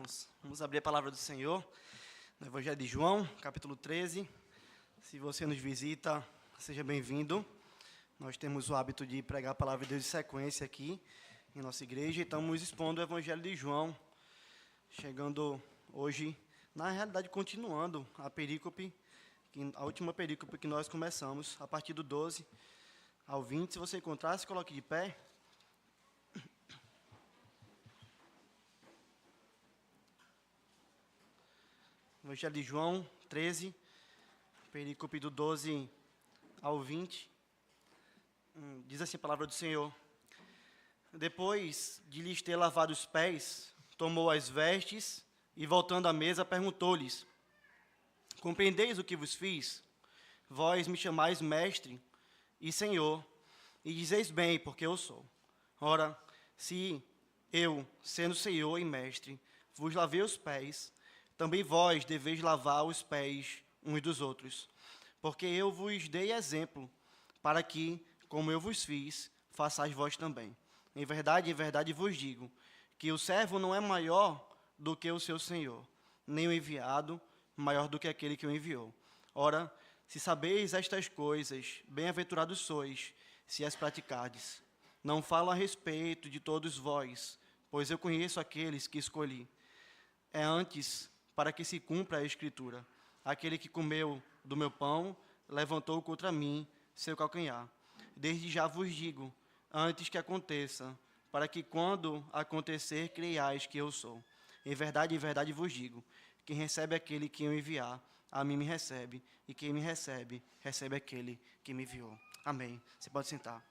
irmãos. Vamos abrir a palavra do Senhor no Evangelho de João, capítulo 13. Se você nos visita, seja bem-vindo. Nós temos o hábito de pregar a palavra de Deus em sequência aqui em nossa igreja e estamos expondo o Evangelho de João, chegando hoje, na realidade, continuando a perícope, a última perícope que nós começamos, a partir do 12 ao 20. Se você encontrar, se coloque de pé. Evangelho de João 13, perícope do 12 ao 20. Diz assim a palavra do Senhor. Depois de lhes ter lavado os pés, tomou as vestes e, voltando à mesa, perguntou-lhes: compreendeis o que vos fiz? Vós me chamais mestre e senhor, e dizeis bem, porque eu sou. Ora, se eu, sendo senhor e mestre, vos lavei os pés, também vós deveis lavar os pés uns dos outros, porque eu vos dei exemplo, para que, como eu vos fiz, façais vós também. Em verdade vos digo, que o servo não é maior do que o seu senhor, nem o enviado maior do que aquele que o enviou. Ora, se sabeis estas coisas, bem-aventurados sois, se as praticardes. Não falo a respeito de todos vós, pois eu conheço aqueles que escolhi. É antes para que se cumpra a Escritura. Aquele que comeu do meu pão, levantou contra mim seu calcanhar. Desde já vos digo, antes que aconteça, para que quando acontecer, creiais que eu sou. Em verdade vos digo, quem recebe aquele que eu enviar, a mim me recebe, e quem me recebe, recebe aquele que me enviou. Amém. Você pode sentar.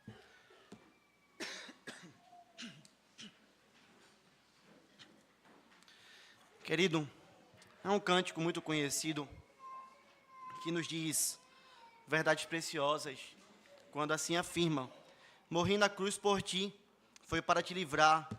Querido, é um cântico muito conhecido que nos diz verdades preciosas, quando assim afirma: morri na cruz por ti, foi para te livrar,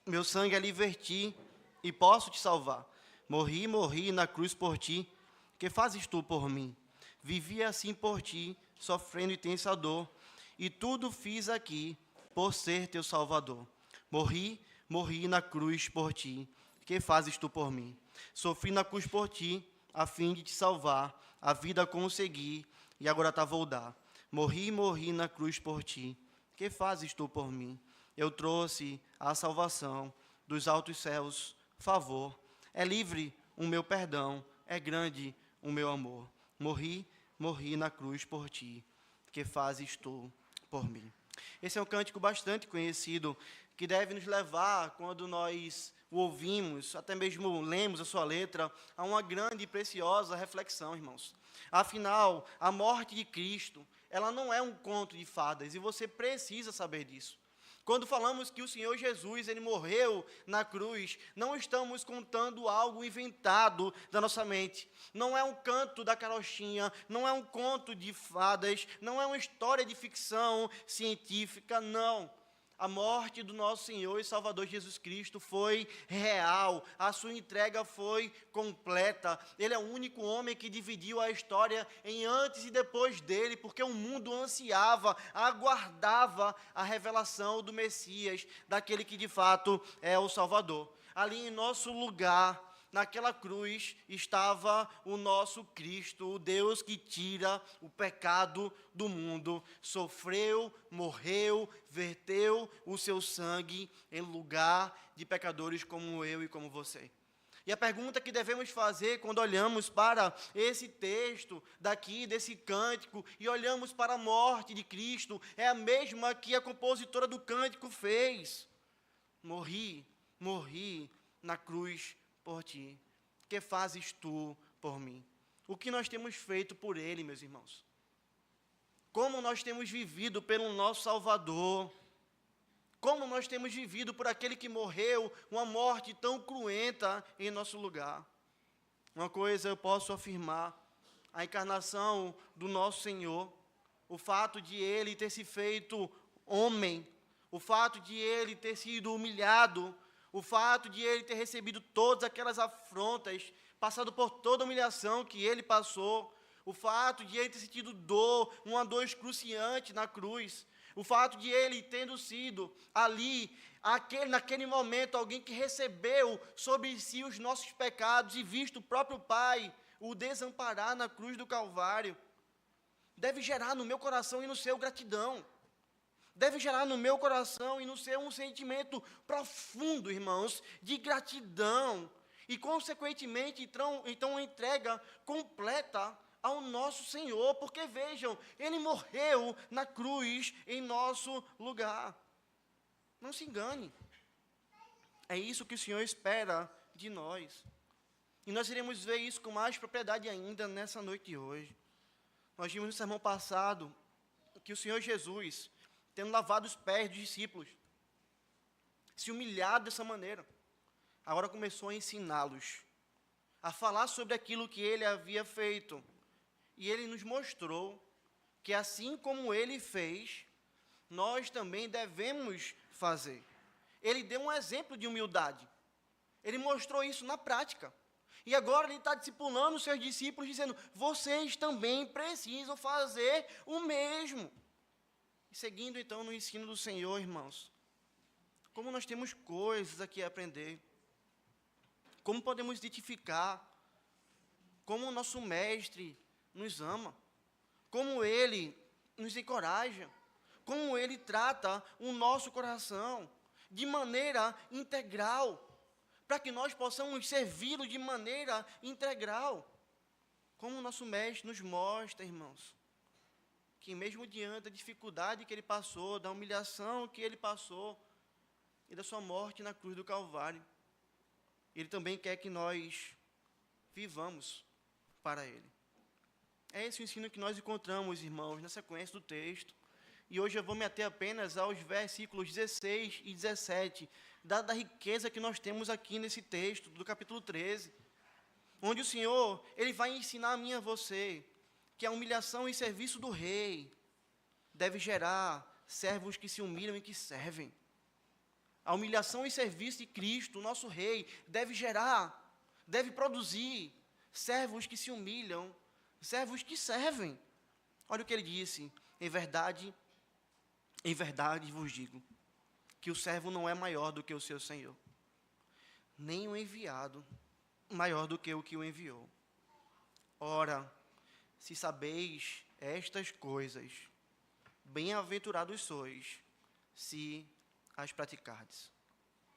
meu sangue ali verti e posso te salvar. Morri na cruz por ti, que fazes tu por mim? Vivi assim por ti, sofrendo intensa dor, e tudo fiz aqui por ser teu salvador. Morri na cruz por ti, que fazes tu por mim? Sofri na cruz por ti, a fim de te salvar, a vida consegui, e agora vou dar. Morri na cruz por ti, que fazes tu por mim? Eu trouxe a salvação dos altos céus, favor. É livre o meu perdão, é grande o meu amor. Morri na cruz por ti, que fazes tu por mim. Esse é um cântico bastante conhecido, que deve nos levar, quando nós o ouvimos, até mesmo lemos a sua letra, a uma grande e preciosa reflexão, irmãos. Afinal, a morte de Cristo, ela não é um conto de fadas, e você precisa saber disso. Quando falamos que o Senhor Jesus, ele morreu na cruz, não estamos contando algo inventado da nossa mente. Não é um canto da carochinha, não é um conto de fadas, não é uma história de ficção científica, não. A morte do nosso Senhor e Salvador Jesus Cristo foi real, a sua entrega foi completa. Ele é o único homem que dividiu a história em antes e depois dele, porque o mundo ansiava, aguardava a revelação do Messias, daquele que de fato é o Salvador. Ali em nosso lugar, naquela cruz, estava o nosso Cristo, o Deus que tira o pecado do mundo. Sofreu, morreu, verteu o seu sangue em lugar de pecadores como eu e como você. E a pergunta que devemos fazer quando olhamos para esse texto daqui, desse cântico, e olhamos para a morte de Cristo, é a mesma que a compositora do cântico fez. Morri na cruz por ti, que fazes tu por mim? O que nós temos feito por ele, meus irmãos? Como nós temos vivido pelo nosso Salvador? Como nós temos vivido por aquele que morreu uma morte tão cruenta em nosso lugar? Uma coisa eu posso afirmar: a encarnação do nosso Senhor, o fato de ele ter se feito homem, o fato de ele ter sido humilhado, o fato de ele ter recebido todas aquelas afrontas, passado por toda a humilhação que ele passou, o fato de ele ter sentido dor, uma dor excruciante na cruz, O fato de ele tendo sido ali, naquele momento, alguém que recebeu sobre si os nossos pecados e visto o próprio Pai o desamparar na cruz do Calvário, deve gerar no meu coração e no seu gratidão. Deve gerar no meu coração e no seu um sentimento profundo, irmãos, de gratidão. E, consequentemente, então uma entrega completa ao nosso Senhor. Porque, vejam, Ele morreu na cruz em nosso lugar. Não se engane. É isso que o Senhor espera de nós. E nós iremos ver isso com mais propriedade ainda nessa noite de hoje. Nós vimos no sermão passado que o Senhor Jesus, tendo lavado os pés dos discípulos, se humilhado dessa maneira, agora começou a ensiná-los, a falar sobre aquilo que ele havia feito. E ele nos mostrou que assim como ele fez, nós também devemos fazer. Ele deu um exemplo de humildade. Ele mostrou isso na prática. E agora ele está discipulando os seus discípulos, dizendo, vocês também precisam fazer o mesmo. E seguindo então no ensino do Senhor, irmãos, como nós temos coisas aqui a aprender, como podemos identificar, como o nosso mestre nos ama, como ele nos encoraja, como ele trata o nosso coração de maneira integral, para que nós possamos servi-lo de maneira integral. Como o nosso mestre nos mostra, irmãos, que mesmo diante da dificuldade que ele passou, da humilhação que ele passou, e da sua morte na cruz do Calvário, ele também quer que nós vivamos para ele. É esse o ensino que nós encontramos, irmãos, na sequência do texto. E hoje eu vou me ater apenas aos versículos 16 e 17, da riqueza que nós temos aqui nesse texto, do capítulo 13, onde o Senhor, ele vai ensinar a mim e a você, que a humilhação e serviço do rei deve gerar servos que se humilham e que servem. A humilhação e serviço de Cristo, nosso rei, deve produzir servos que se humilham, servos que servem. Olha o que ele disse, em verdade vos digo, que o servo não é maior do que o seu senhor, nem o enviado maior do que o que o enviou. Ora, se sabeis estas coisas, bem-aventurados sois, se as praticardes.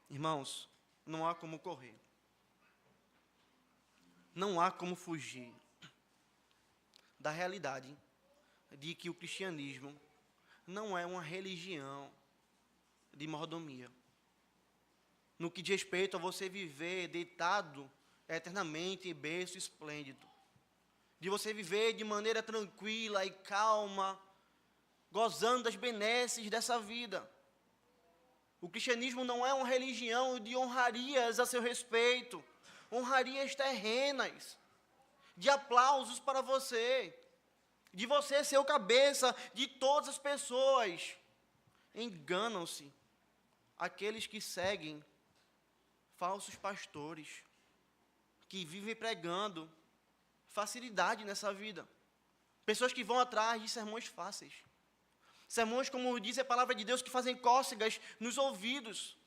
Irmãos, não há como correr, não há como fugir da realidade de que o cristianismo não é uma religião de mordomia. No que diz respeito a você viver deitado eternamente em berço esplêndido, de você viver de maneira tranquila e calma, gozando das benesses dessa vida. O cristianismo não é uma religião de honrarias a seu respeito, honrarias terrenas, de aplausos para você, de você ser o cabeça de todas as pessoas. Enganam-se aqueles que seguem falsos pastores, que vivem pregando facilidade nessa vida. Pessoas que vão atrás de sermões fáceis. Sermões, como diz a palavra de Deus, que fazem cócegas nos ouvidos,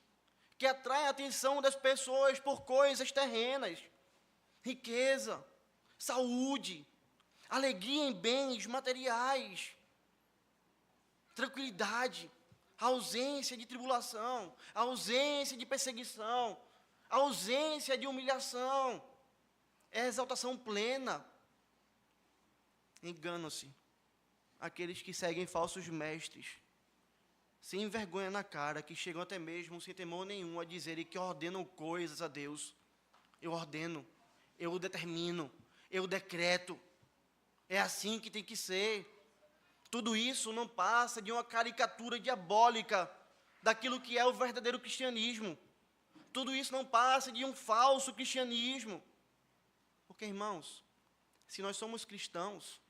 que atraem a atenção das pessoas por coisas terrenas, riqueza, saúde, alegria em bens materiais, tranquilidade, ausência de tribulação, ausência de perseguição, ausência de humilhação, é exaltação plena. Enganam-se aqueles que seguem falsos mestres, sem vergonha na cara, que chegam até mesmo sem temor nenhum a dizerem que ordenam coisas a Deus. Eu ordeno, eu determino, eu decreto, é assim que tem que ser. Tudo isso não passa de uma caricatura diabólica daquilo que é o verdadeiro cristianismo. Tudo isso não passa de um falso cristianismo. Porque, irmãos, se nós somos cristãos,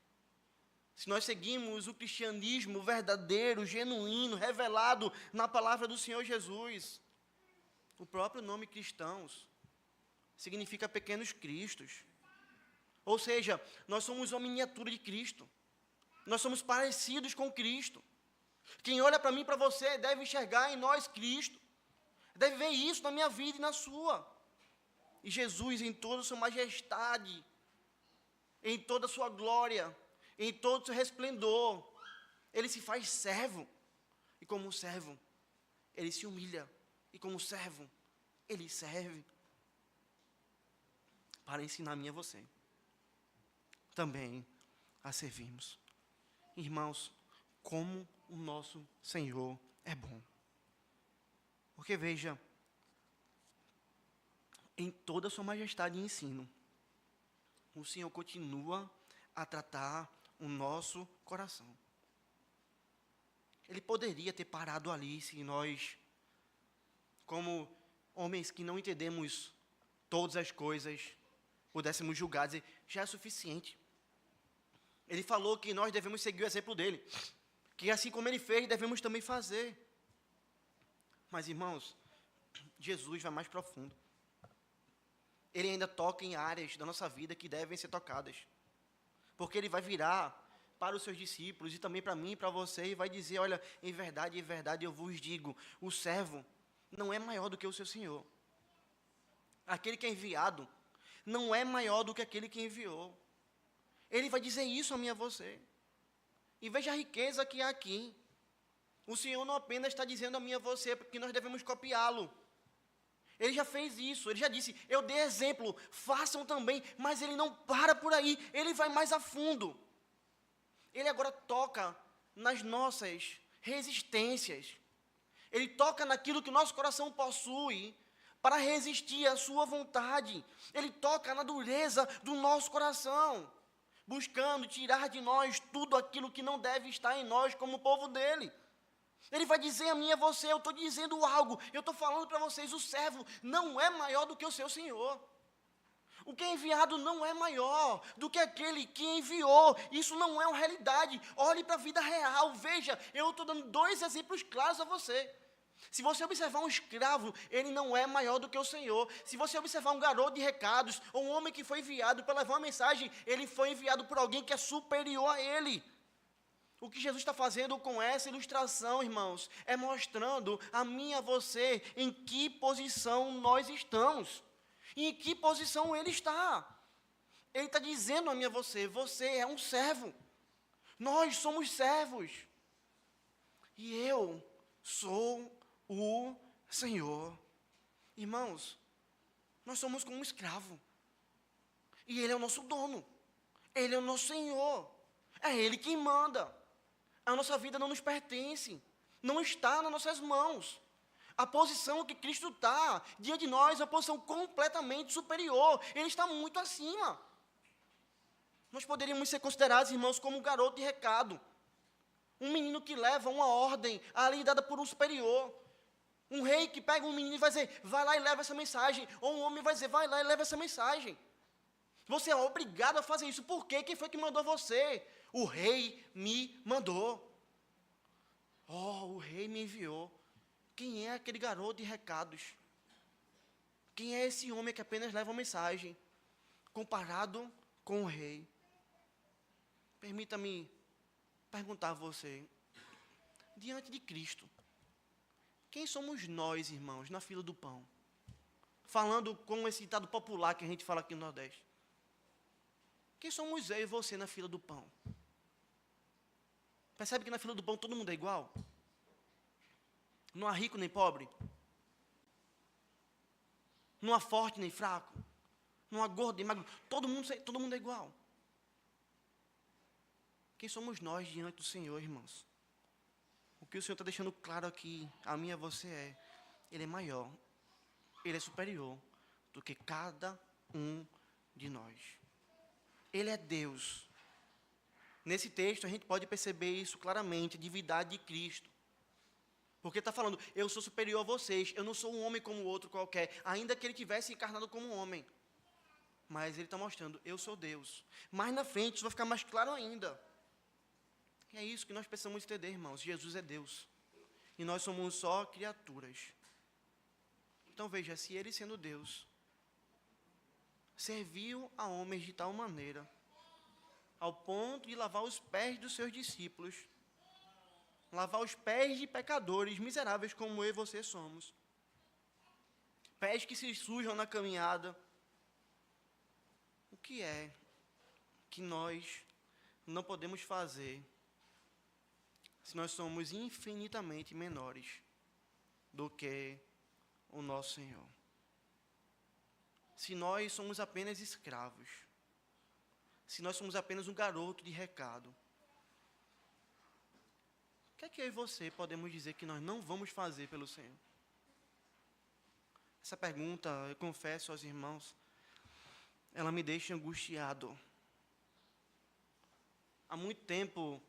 se nós seguimos o cristianismo verdadeiro, genuíno, revelado na palavra do Senhor Jesus, o próprio nome cristãos significa pequenos cristos. Ou seja, nós somos uma miniatura de Cristo. Nós somos parecidos com Cristo. Quem olha para mim e para você deve enxergar em nós Cristo. Deve ver isso na minha vida e na sua. E Jesus, em toda a sua majestade, em toda a sua glória, em todo o seu resplendor, ele se faz servo. E como servo, ele se humilha. E como servo, ele serve. Para ensinar a mim e a você também a servirmos. Irmãos, como o nosso Senhor é bom. Porque veja, em toda a sua majestade e ensino, o Senhor continua a tratar o nosso coração. Ele poderia ter parado ali se nós, como homens que não entendemos todas as coisas, pudéssemos julgar, dizer, já é suficiente. Ele falou que nós devemos seguir o exemplo dele, que assim como ele fez, devemos também fazer. Mas, irmãos, Jesus vai mais profundo. Ele ainda toca em áreas da nossa vida que devem ser tocadas. Porque ele vai virar para os seus discípulos e também para mim e para você e vai dizer, olha, em verdade eu vos digo, o servo não é maior do que o seu Senhor. Aquele que é enviado não é maior do que aquele que enviou. Ele vai dizer isso a mim e a você. E veja a riqueza que há aqui. O Senhor não apenas está dizendo a mim e a você, porque nós devemos copiá-lo. Ele já fez isso, ele já disse, eu dei exemplo, façam também, mas ele não para por aí, ele vai mais a fundo. Ele agora toca nas nossas resistências. Ele toca naquilo que o nosso coração possui para resistir à sua vontade. Ele toca na dureza do nosso coração, buscando tirar de nós tudo aquilo que não deve estar em nós como povo dele. Ele vai dizer a mim e a você, eu estou dizendo algo, eu estou falando para vocês, o servo não é maior do que o seu Senhor. O que é enviado não é maior do que aquele que enviou. Isso não é uma realidade. Olhe para a vida real, veja, eu estou dando 2 exemplos claros a você. Se você observar um escravo, ele não é maior do que o Senhor. Se você observar um garoto de recados, ou um homem que foi enviado para levar uma mensagem, ele foi enviado por alguém que é superior a ele. O que Jesus está fazendo com essa ilustração, irmãos, é mostrando a mim e a você em que posição nós estamos. E em que posição ele está. Ele está dizendo a mim e a você, você é um servo. Nós somos servos. E eu sou o Senhor. Irmãos, nós somos como um escravo. E ele é o nosso dono. Ele é o nosso Senhor. É ele quem manda. A nossa vida não nos pertence. Não está nas nossas mãos. A posição que Cristo está diante de nós é uma posição completamente superior. Ele está muito acima. Nós poderíamos ser considerados, irmãos, como um garoto de recado. Um menino que leva uma ordem ali dada por um superior. Um rei que pega um menino e vai dizer, vai lá e leva essa mensagem. Ou um homem vai dizer, vai lá e leva essa mensagem. Você é obrigado a fazer isso. Por quê? Quem foi que mandou você? O rei me mandou. Oh, o rei me enviou. Quem é aquele garoto de recados? Quem é esse homem que apenas leva uma mensagem? Comparado com o rei. Permita-me perguntar a você, diante de Cristo, quem somos nós, irmãos, na fila do pão? Falando com esse ditado popular que a gente fala aqui no Nordeste. Quem somos eu e você na fila do pão? Percebe que na fila do pão todo mundo é igual? Não há rico nem pobre? Não há forte nem fraco? Não há gordo nem magro? Todo mundo é igual. Quem somos nós diante do Senhor, irmãos? O que o Senhor está deixando claro aqui, a mim e a você Ele é maior, Ele é superior do que cada um de nós. Ele é Deus. Nesse texto a gente pode perceber isso claramente, a divindade de Cristo. Porque está falando, eu sou superior a vocês, eu não sou um homem como o outro qualquer, ainda que ele tivesse encarnado como um homem. Mas ele está mostrando, eu sou Deus. Mais na frente isso vai ficar mais claro ainda. E é isso que nós precisamos entender, irmãos. Jesus é Deus. E nós somos só criaturas. Então veja, se ele sendo Deus, serviu a homens de tal maneira, ao ponto de lavar os pés dos seus discípulos, lavar os pés de pecadores miseráveis como eu e você somos. Pés que se sujam na caminhada. O que é que nós não podemos fazer se nós somos infinitamente menores do que o nosso Senhor? Se nós somos apenas escravos, se nós somos apenas um garoto de recado, o que é que eu e você podemos dizer que nós não vamos fazer pelo Senhor? Essa pergunta, eu confesso aos irmãos, ela me deixa angustiado. Há muito tempo,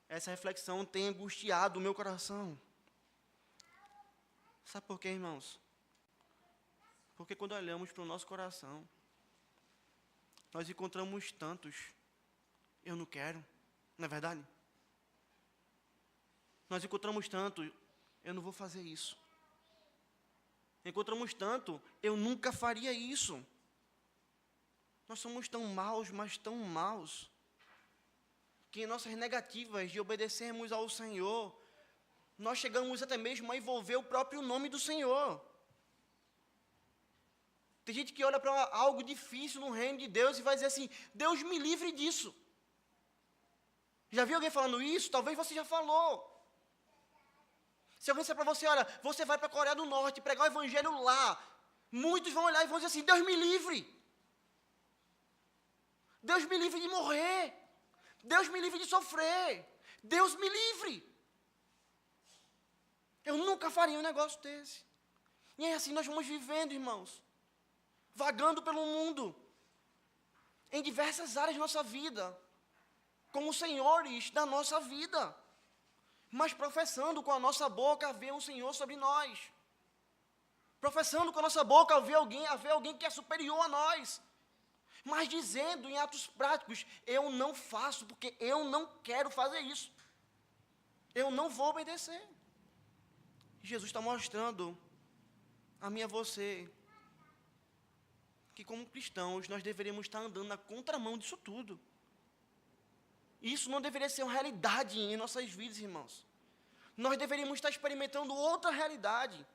essa reflexão tem angustiado o meu coração. Sabe por quê, irmãos? Porque quando olhamos para o nosso coração, nós encontramos tantos, eu não quero, não é verdade? Nós encontramos tanto, eu não vou fazer isso. Encontramos tanto, eu nunca faria isso. Nós somos tão maus, mas tão maus, que em nossas negativas de obedecermos ao Senhor, nós chegamos até mesmo a envolver o próprio nome do Senhor. Tem gente que olha para algo difícil no reino de Deus e vai dizer assim, Deus me livre disso. Já viu alguém falando isso? Talvez você já falou. Se alguém disser para você, olha, você vai para a Coreia do Norte pregar o evangelho lá, muitos vão olhar e vão dizer assim, Deus me livre. Deus me livre de morrer. Deus me livre de sofrer. Deus me livre. Eu nunca faria um negócio desse. E é assim nós vamos vivendo, irmãos. Vagando pelo mundo. Em diversas áreas da nossa vida. Como senhores da nossa vida. Mas professando com a nossa boca ver um Senhor sobre nós. Professando com a nossa boca ver alguém que é superior a nós. Mas dizendo em atos práticos, eu não faço, porque eu não quero fazer isso. Eu não vou obedecer. Jesus está mostrando a mim e a você, que como cristãos, nós deveríamos estar andando na contramão disso tudo. Isso não deveria ser uma realidade em nossas vidas, irmãos. Nós deveríamos estar experimentando outra realidade.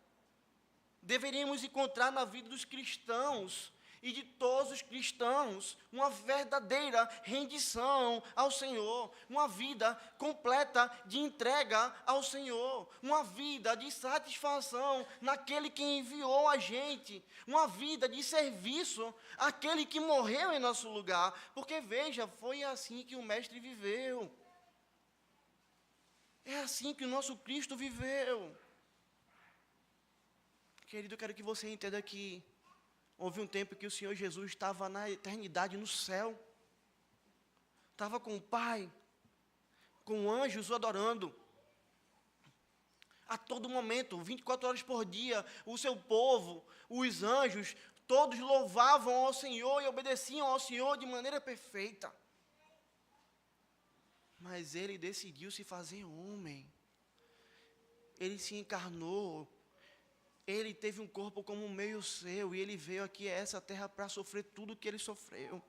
Deveríamos encontrar na vida dos cristãos e de todos os cristãos uma verdadeira rendição ao Senhor, uma vida completa de entrega ao Senhor, uma vida de satisfação naquele que enviou a gente, uma vida de serviço àquele que morreu em nosso lugar, porque veja, foi assim que o Mestre viveu, é assim que o nosso Cristo viveu. Querido, eu quero que você entenda que houve um tempo que o Senhor Jesus estava na eternidade no céu. Estava com o Pai, com anjos o adorando. A todo momento, 24 horas por dia, o seu povo, os anjos, todos louvavam ao Senhor e obedeciam ao Senhor de maneira perfeita. Mas Ele decidiu se fazer homem. Ele se encarnou. Ele teve um corpo como o meio seu, e Ele veio aqui a essa terra para sofrer tudo o que Ele sofreu.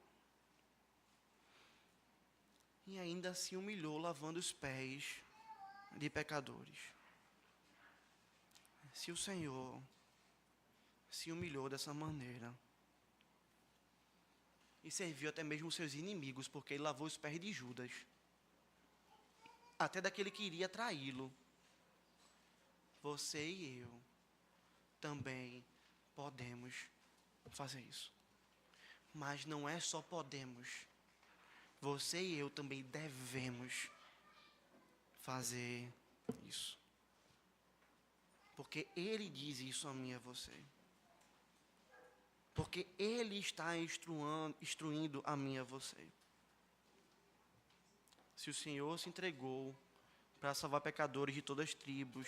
E ainda se humilhou, lavando os pés de pecadores. Se o Senhor se humilhou dessa maneira, e serviu até mesmo os seus inimigos, porque Ele lavou os pés de Judas, até daquele que iria traí-lo, você e eu também podemos fazer isso. Mas não é só podemos, você e eu também devemos fazer isso. Porque Ele diz isso a mim e a você. Porque Ele está instruindo a mim e a você. Se o Senhor se entregou para salvar pecadores de todas as tribos,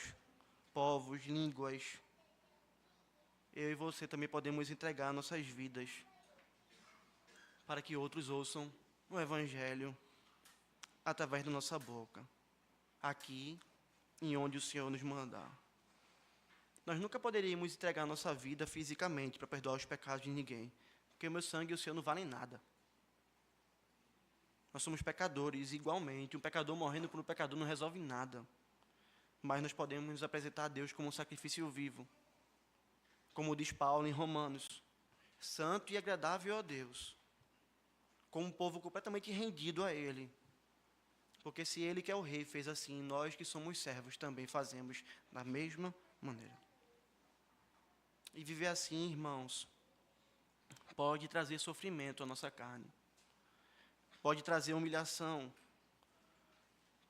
povos, línguas, eu e você também podemos entregar nossas vidas para que outros ouçam o Evangelho através da nossa boca, aqui e onde o Senhor nos mandar. Nós nunca poderíamos entregar nossa vida fisicamente para perdoar os pecados de ninguém, porque o meu sangue e o seu não valem nada. Nós somos pecadores igualmente, um pecador morrendo por um pecador não resolve nada. mas nós podemos nos apresentar a Deus como um sacrifício vivo. Como diz Paulo em Romanos, santo e agradável a Deus, como um povo completamente rendido a Ele. Porque se Ele, que é o Rei, fez assim, nós que somos servos também fazemos da mesma maneira. E viver assim, irmãos, pode trazer sofrimento à nossa carne, pode trazer humilhação,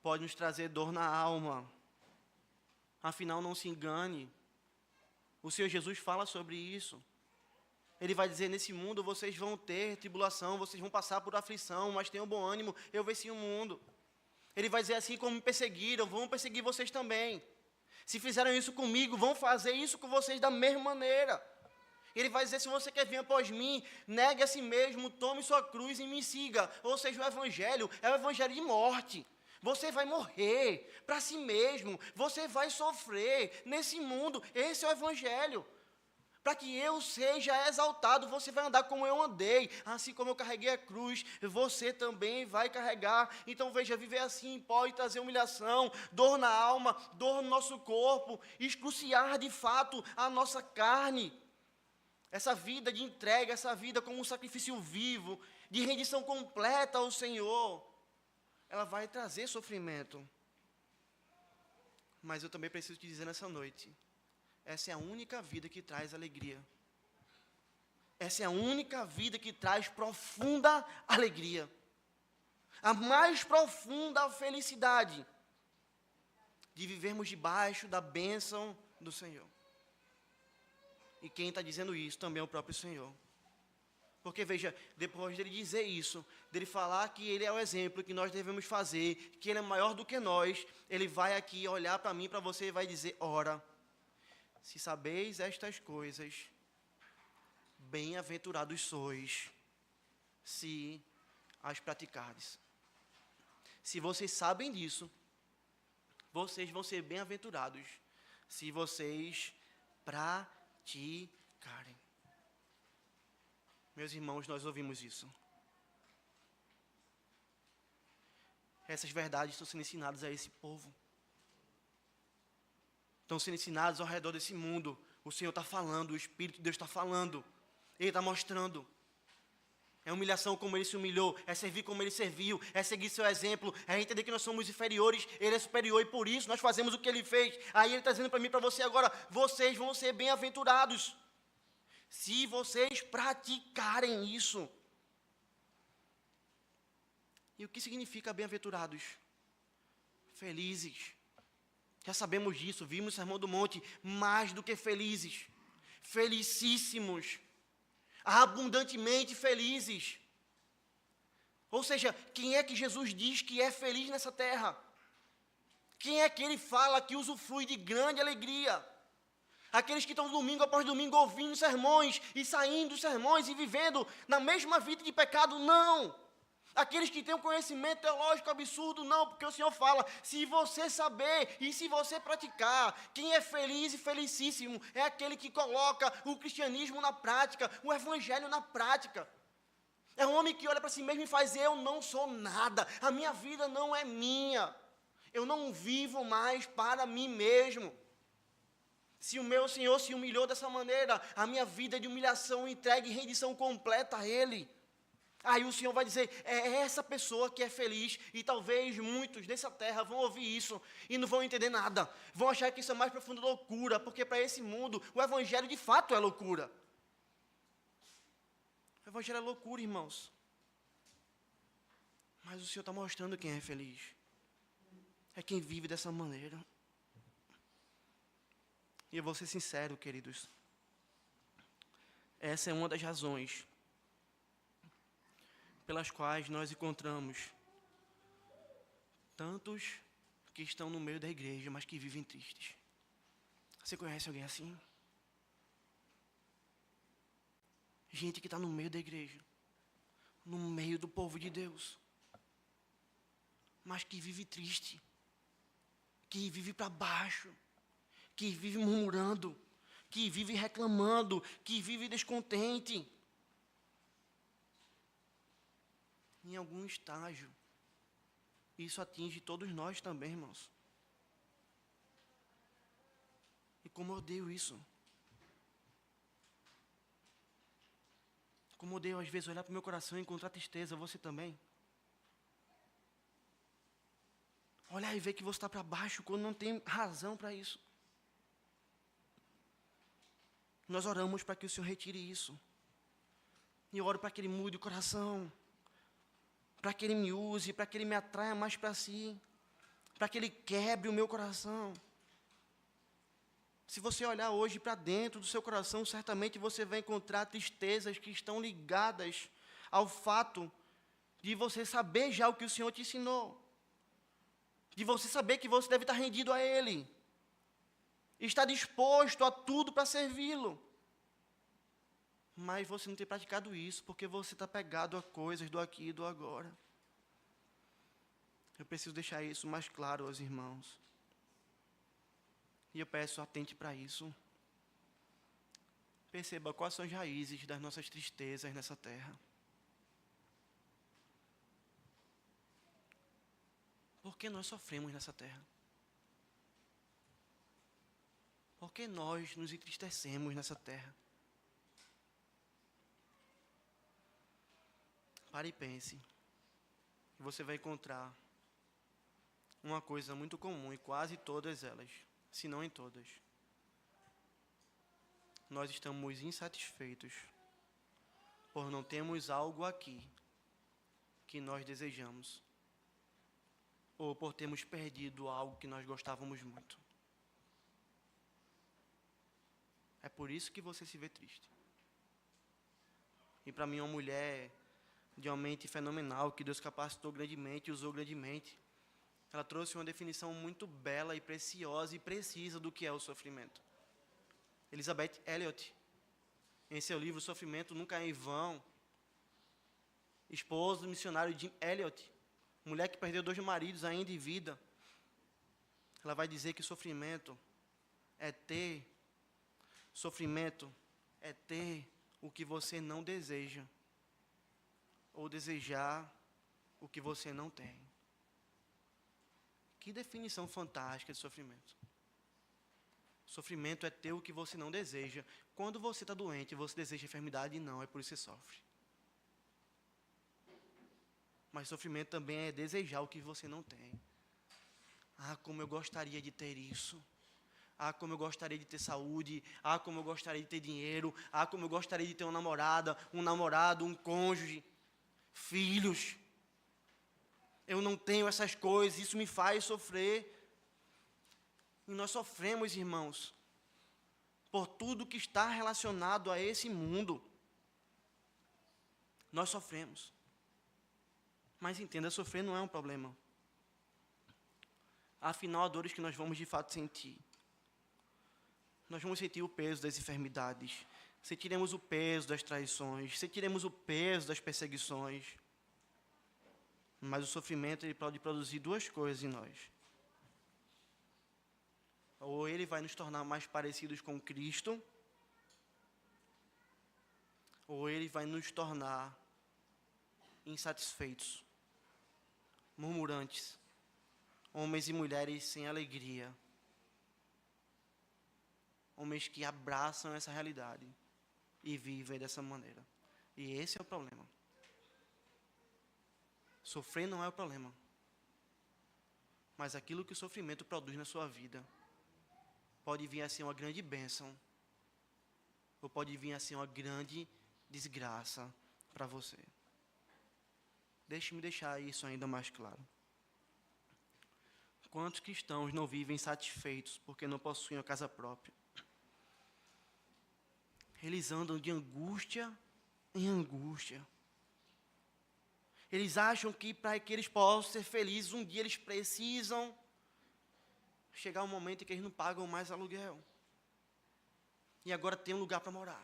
pode nos trazer dor na alma. Afinal, não se engane, o Senhor Jesus fala sobre isso. Ele vai dizer, nesse mundo vocês vão ter tribulação, vocês vão passar por aflição, mas tenham bom ânimo, eu venci o mundo. Ele vai dizer, assim como me perseguiram, vão perseguir vocês também. Se fizeram isso comigo, vão fazer isso com vocês da mesma maneira. Ele vai dizer, se você quer vir após mim, negue a si mesmo, tome sua cruz e me siga. Ou seja, o evangelho é o evangelho de morte. Você vai morrer para si mesmo, você vai sofrer nesse mundo. Esse é o evangelho. Para que eu seja exaltado, você vai andar como eu andei. Assim como eu carreguei a cruz, você também vai carregar. Então veja, viver assim pode trazer humilhação, dor na alma, dor no nosso corpo, excruciar de fato a nossa carne. Essa vida de entrega, essa vida como um sacrifício vivo, de rendição completa ao Senhor, ela vai trazer sofrimento. Mas eu também preciso te dizer nessa noite, essa é a única vida que traz alegria. Essa é a única vida que traz profunda alegria. A mais profunda felicidade de vivermos debaixo da bênção do Senhor. E quem está dizendo isso também é o próprio Senhor. Porque veja, depois dele dizer isso, dele falar que ele é o exemplo que nós devemos fazer, que ele é maior do que nós, ele vai aqui olhar para mim, para você e vai dizer, ora, se sabeis estas coisas, bem-aventurados sois, se as praticardes. Se vocês sabem disso, vocês vão ser bem-aventurados, se vocês praticarem. Meus irmãos, nós ouvimos isso. Essas verdades estão sendo ensinadas a esse povo. Estão sendo ensinados ao redor desse mundo. O Senhor está falando, o Espírito de Deus está falando. Ele está mostrando. É humilhação como Ele se humilhou, é servir como Ele serviu, é seguir seu exemplo, é entender que nós somos inferiores, Ele é superior e por isso nós fazemos o que Ele fez. Aí Ele está dizendo para mim e para você agora, vocês vão ser bem-aventurados, se vocês praticarem isso. E o que significa bem-aventurados? Felizes. Já sabemos disso, vimos o Sermão do Monte, mais do que felizes, felicíssimos, abundantemente felizes. Ou seja, quem é que Jesus diz que é feliz nessa terra? Quem é que Ele fala que usufrui de grande alegria? Aqueles que estão domingo após domingo ouvindo sermões e saindo dos sermões e vivendo na mesma vida de pecado? Não! Aqueles que têm um conhecimento teológico absurdo, não, porque o Senhor fala, se você saber e se você praticar, quem é feliz e felicíssimo é aquele que coloca o cristianismo na prática, o evangelho na prática. É um homem que olha para si mesmo e faz, eu não sou nada, a minha vida não é minha, eu não vivo mais para mim mesmo. Se o meu Senhor se humilhou dessa maneira, a minha vida é de humilhação, entregue e rendição completa a Ele. Aí o Senhor vai dizer, é essa pessoa que é feliz, e talvez muitos nessa terra vão ouvir isso e não vão entender nada. Vão achar que isso é mais profunda loucura, porque para esse mundo o evangelho de fato é loucura. O evangelho é loucura, irmãos. Mas o Senhor está mostrando quem é feliz. É quem vive dessa maneira. E eu vou ser sincero, queridos. Essa é uma das razões pelas quais nós encontramos tantos que estão no meio da igreja, mas que vivem tristes. Você conhece alguém assim? Gente que está no meio da igreja, no meio do povo de Deus, mas que vive triste, que vive para baixo, que vive murmurando, que vive reclamando, que vive descontente. Em algum estágio, isso atinge todos nós também, irmãos. E como eu odeio isso. Como eu odeio, às vezes, olhar para o meu coração e encontrar tristeza. Você também? Olhar e ver que você está para baixo quando não tem razão para isso. Nós oramos para que o Senhor retire isso. E eu oro para que Ele mude o coração. Para que Ele me use, para que Ele me atraia mais para si. Para que Ele quebre o meu coração. Se você olhar hoje para dentro do seu coração, certamente você vai encontrar tristezas que estão ligadas ao fato de você saber já o que o Senhor te ensinou. De você saber que você deve estar rendido a Ele. Está disposto a tudo para servi-lo. Mas você não tem praticado isso, porque você está pegado a coisas do aqui e do agora. Eu preciso deixar isso mais claro aos irmãos. E eu peço, atente para isso. Perceba quais são as raízes das nossas tristezas nessa terra. Por que nós sofremos nessa terra? Por que nós nos entristecemos nessa terra? Pare e pense. E você vai encontrar uma coisa muito comum em quase todas elas, se não em todas. Nós estamos insatisfeitos por não termos algo aqui que nós desejamos, ou por termos perdido algo que nós gostávamos muito. É por isso que você se vê triste. E para mim, uma mulher de uma mente fenomenal, que Deus capacitou grandemente, usou grandemente, ela trouxe uma definição muito bela e preciosa e precisa do que é o sofrimento. Elizabeth Elliot, em seu livro Sofrimento Nunca é em Vão, esposa do missionário Jim Elliot, mulher que perdeu 2 maridos ainda em vida, ela vai dizer que sofrimento é ter o que você não deseja, ou desejar o que você não tem. Que definição fantástica de sofrimento. Sofrimento é ter o que você não deseja. Quando você está doente, você deseja enfermidade? Não, é por isso que você sofre. Mas sofrimento também é desejar o que você não tem. Ah, como eu gostaria de ter isso. Ah, como eu gostaria de ter saúde. Ah, como eu gostaria de ter dinheiro. Ah, como eu gostaria de ter uma namorada, um namorado, um cônjuge, filhos. Eu não tenho essas coisas, isso me faz sofrer. E nós sofremos, irmãos, por tudo que está relacionado a esse mundo. Nós sofremos. Mas entenda, sofrer não é um problema. Afinal, há dores que nós vamos de fato sentir. Nós vamos sentir o peso das enfermidades. Sentiremos o peso das traições. Sentiremos o peso das perseguições. Mas o sofrimento ele pode produzir 2 coisas em nós. Ou ele vai nos tornar mais parecidos com Cristo, ou ele vai nos tornar insatisfeitos, murmurantes, homens e mulheres sem alegria, homens que abraçam essa realidade e vivem dessa maneira. E esse é o problema. Sofrer não é o problema, mas aquilo que o sofrimento produz na sua vida pode vir a ser uma grande bênção, ou pode vir a ser uma grande desgraça para você. Deixe-me deixar isso ainda mais claro. Quantos cristãos não vivem satisfeitos porque não possuem a casa própria? Eles andam de angústia em angústia. Eles acham que para que eles possam ser felizes, um dia eles precisam chegar um momento em que eles não pagam mais aluguel. E agora tem um lugar para morar.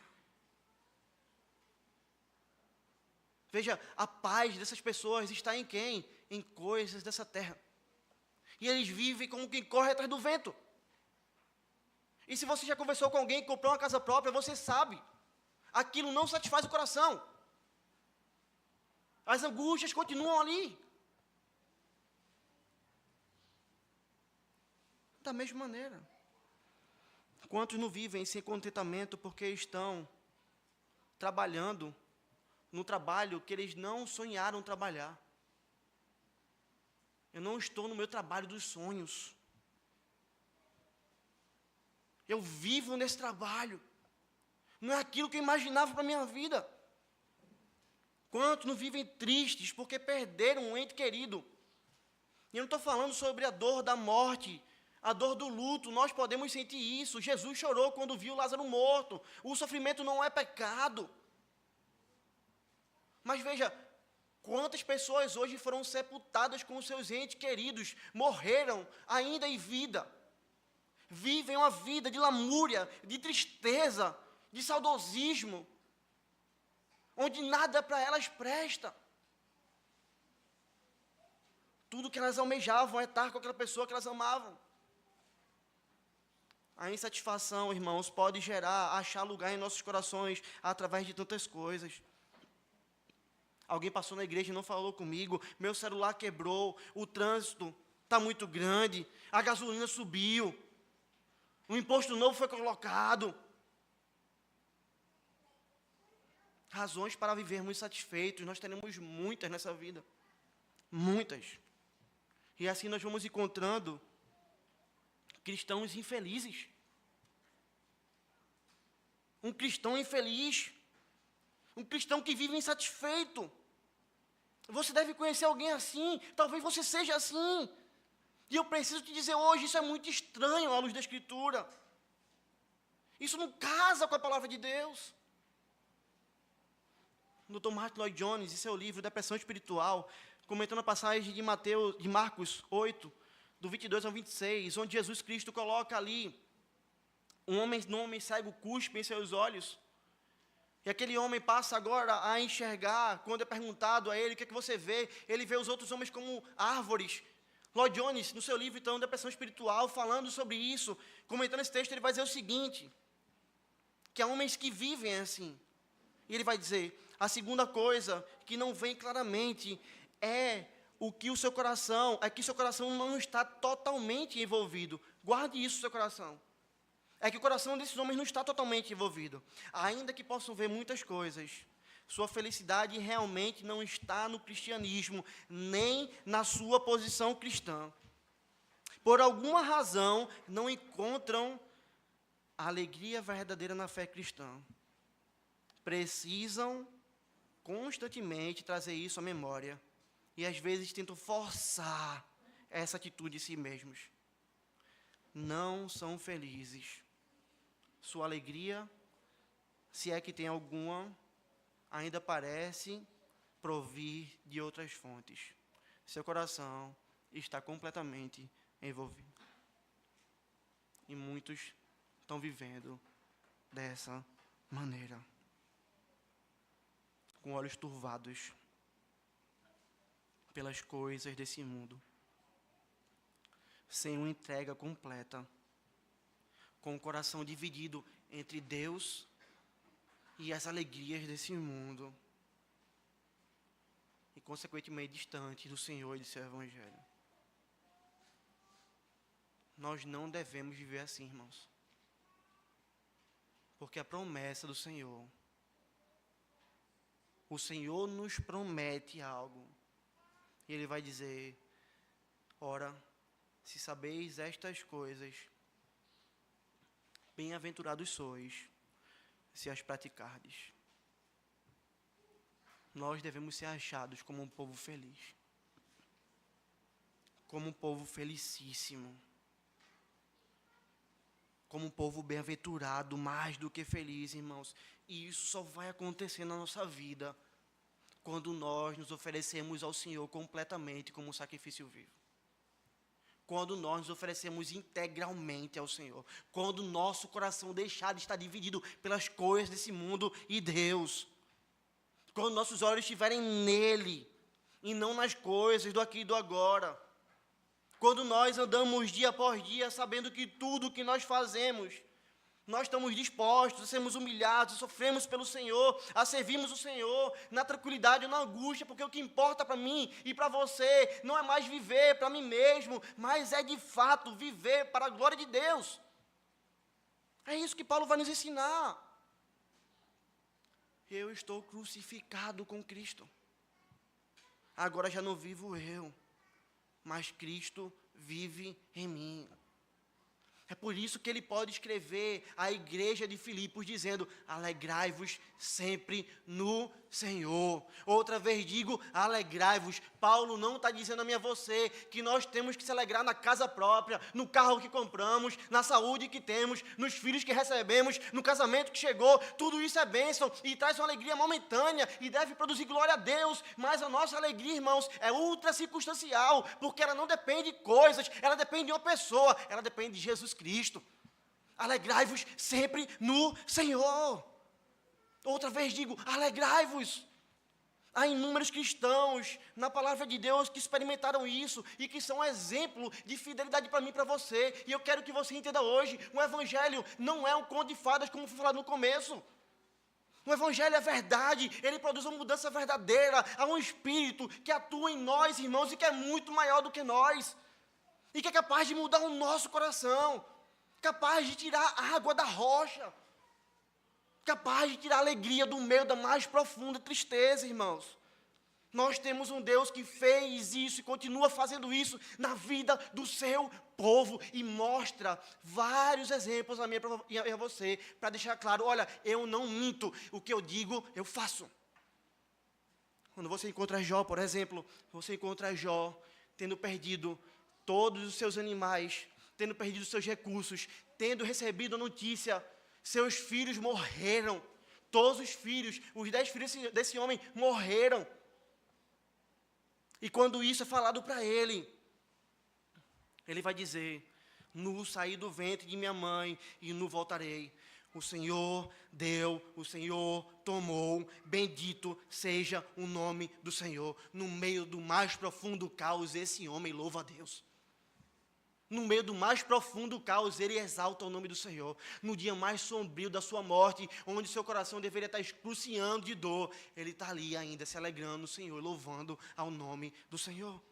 Veja, a paz dessas pessoas está em quem? Em coisas dessa terra. E eles vivem como quem corre atrás do vento. E se você já conversou com alguém que comprou uma casa própria, você sabe. Aquilo não satisfaz o coração. As angústias continuam ali. Da mesma maneira. Quantos não vivem sem contentamento porque estão trabalhando no trabalho que eles não sonharam trabalhar? Eu não estou no meu trabalho dos sonhos. Eu vivo nesse trabalho. Não é aquilo que eu imaginava para a minha vida. Quantos não vivem tristes porque perderam um ente querido? E eu não estou falando sobre a dor da morte, a dor do luto. Nós podemos sentir isso. Jesus chorou quando viu Lázaro morto. O sofrimento não é pecado. Mas veja, quantas pessoas hoje foram sepultadas com os seus entes queridos, morreram ainda em vida, vivem uma vida de lamúria, de tristeza, de saudosismo, onde nada para elas presta. Tudo que elas almejavam é estar com aquela pessoa que elas amavam. A insatisfação, irmãos, pode achar lugar em nossos corações através de tantas coisas. Alguém passou na igreja e não falou comigo, meu celular quebrou, o trânsito está muito grande, a gasolina subiu, um imposto novo foi colocado. Razões para vivermos satisfeitos, nós teremos muitas nessa vida. Muitas. E assim nós vamos encontrando cristãos infelizes. Um cristão infeliz. Um cristão que vive insatisfeito. Você deve conhecer alguém assim. Talvez você seja assim. E eu preciso te dizer hoje, isso é muito estranho à luz da Escritura. Isso não casa com a palavra de Deus. O Dr. Martin Lloyd Jones, em seu livro Depressão Espiritual, comentando a passagem de Marcos 8, do 22 ao 26, onde Jesus Cristo coloca ali um homem cego cuspe em seus olhos. E aquele homem passa agora a enxergar, quando é perguntado a ele, o que é que você vê? Ele vê os outros homens como árvores. Lloyd Jones, no seu livro, então, Depressão Espiritual, falando sobre isso, comentando esse texto, ele vai dizer o seguinte, que há homens que vivem assim. E ele vai dizer, a segunda coisa que não vem claramente é que o seu coração não está totalmente envolvido. Guarde isso no seu coração. É que o coração desses homens não está totalmente envolvido. Ainda que possam ver muitas coisas, sua felicidade realmente não está no cristianismo, nem na sua posição cristã. Por alguma razão, não encontram a alegria verdadeira na fé cristã. Precisam constantemente trazer isso à memória. E às vezes tentam forçar essa atitude em si mesmos. Não são felizes. Sua alegria, se é que tem alguma, ainda parece provir de outras fontes. Seu coração está completamente envolvido. E muitos estão vivendo dessa maneira. Com olhos turvados pelas coisas desse mundo, sem uma entrega completa, com o coração dividido entre Deus e as alegrias desse mundo, e consequentemente distante do Senhor e do seu Evangelho. Nós não devemos viver assim, irmãos, porque a promessa do Senhor, o Senhor nos promete algo. E Ele vai dizer, ora, se sabeis estas coisas, bem-aventurados sois, se as praticardes. Nós devemos ser achados como um povo feliz. Como um povo felicíssimo. Como um povo bem-aventurado, mais do que feliz, irmãos. E isso só vai acontecer na nossa vida quando nós nos oferecemos ao Senhor completamente como um sacrifício vivo. Quando nós nos oferecemos integralmente ao Senhor. Quando o nosso coração deixar de estar dividido pelas coisas desse mundo e Deus. Quando nossos olhos estiverem nele e não nas coisas do aqui e do agora. Quando nós andamos dia após dia sabendo que tudo que nós fazemos, nós estamos dispostos a sermos humilhados, a sofremos pelo Senhor, a servirmos o Senhor, na tranquilidade ou na angústia, porque o que importa para mim e para você não é mais viver para mim mesmo, mas é de fato viver para a glória de Deus. É isso que Paulo vai nos ensinar. Eu estou crucificado com Cristo. Agora já não vivo eu, mas Cristo vive em mim. É por isso que ele pode escrever à igreja de Filipos dizendo: alegrai-vos sempre no Senhor. Outra vez digo, alegrai-vos. Paulo não está dizendo a mim e a você que nós temos que se alegrar na casa própria, no carro que compramos, na saúde que temos, nos filhos que recebemos, no casamento que chegou. Tudo isso é bênção e traz uma alegria momentânea e deve produzir glória a Deus. Mas a nossa alegria, irmãos, é ultra circunstancial, porque ela não depende de coisas, ela depende de uma pessoa, ela depende de Jesus Cristo. Alegrai-vos sempre no Senhor. Outra vez digo, alegrai-vos. Há inúmeros cristãos na palavra de Deus que experimentaram isso e que são exemplo de fidelidade para mim e para você. E eu quero que você entenda hoje, o Evangelho não é um conto de fadas, como foi falado no começo. O Evangelho é verdade, ele produz uma mudança verdadeira. Há um Espírito que atua em nós, irmãos, e que é muito maior do que nós. E que é capaz de mudar o nosso coração, capaz de tirar a água da rocha, capaz de tirar a alegria do meio da mais profunda tristeza, irmãos. Nós temos um Deus que fez isso e continua fazendo isso na vida do seu povo e mostra vários exemplos a mim e a você, para deixar claro, olha, eu não minto, o que eu digo, eu faço. Quando você encontra Jó, por exemplo, você encontra Jó tendo perdido todos os seus animais, tendo perdido os seus recursos, tendo recebido a notícia, seus filhos morreram, todos os filhos, os 10 filhos desse homem morreram. E quando isso é falado para ele, ele vai dizer, nu saí do ventre de minha mãe e nu voltarei. O Senhor deu, o Senhor tomou, bendito seja o nome do Senhor. No meio do mais profundo caos, esse homem louva a Deus. No meio do mais profundo caos, ele exalta o nome do Senhor. No dia mais sombrio da sua morte, onde seu coração deveria estar excruciando de dor, ele está ali ainda se alegrando no Senhor, louvando ao nome do Senhor.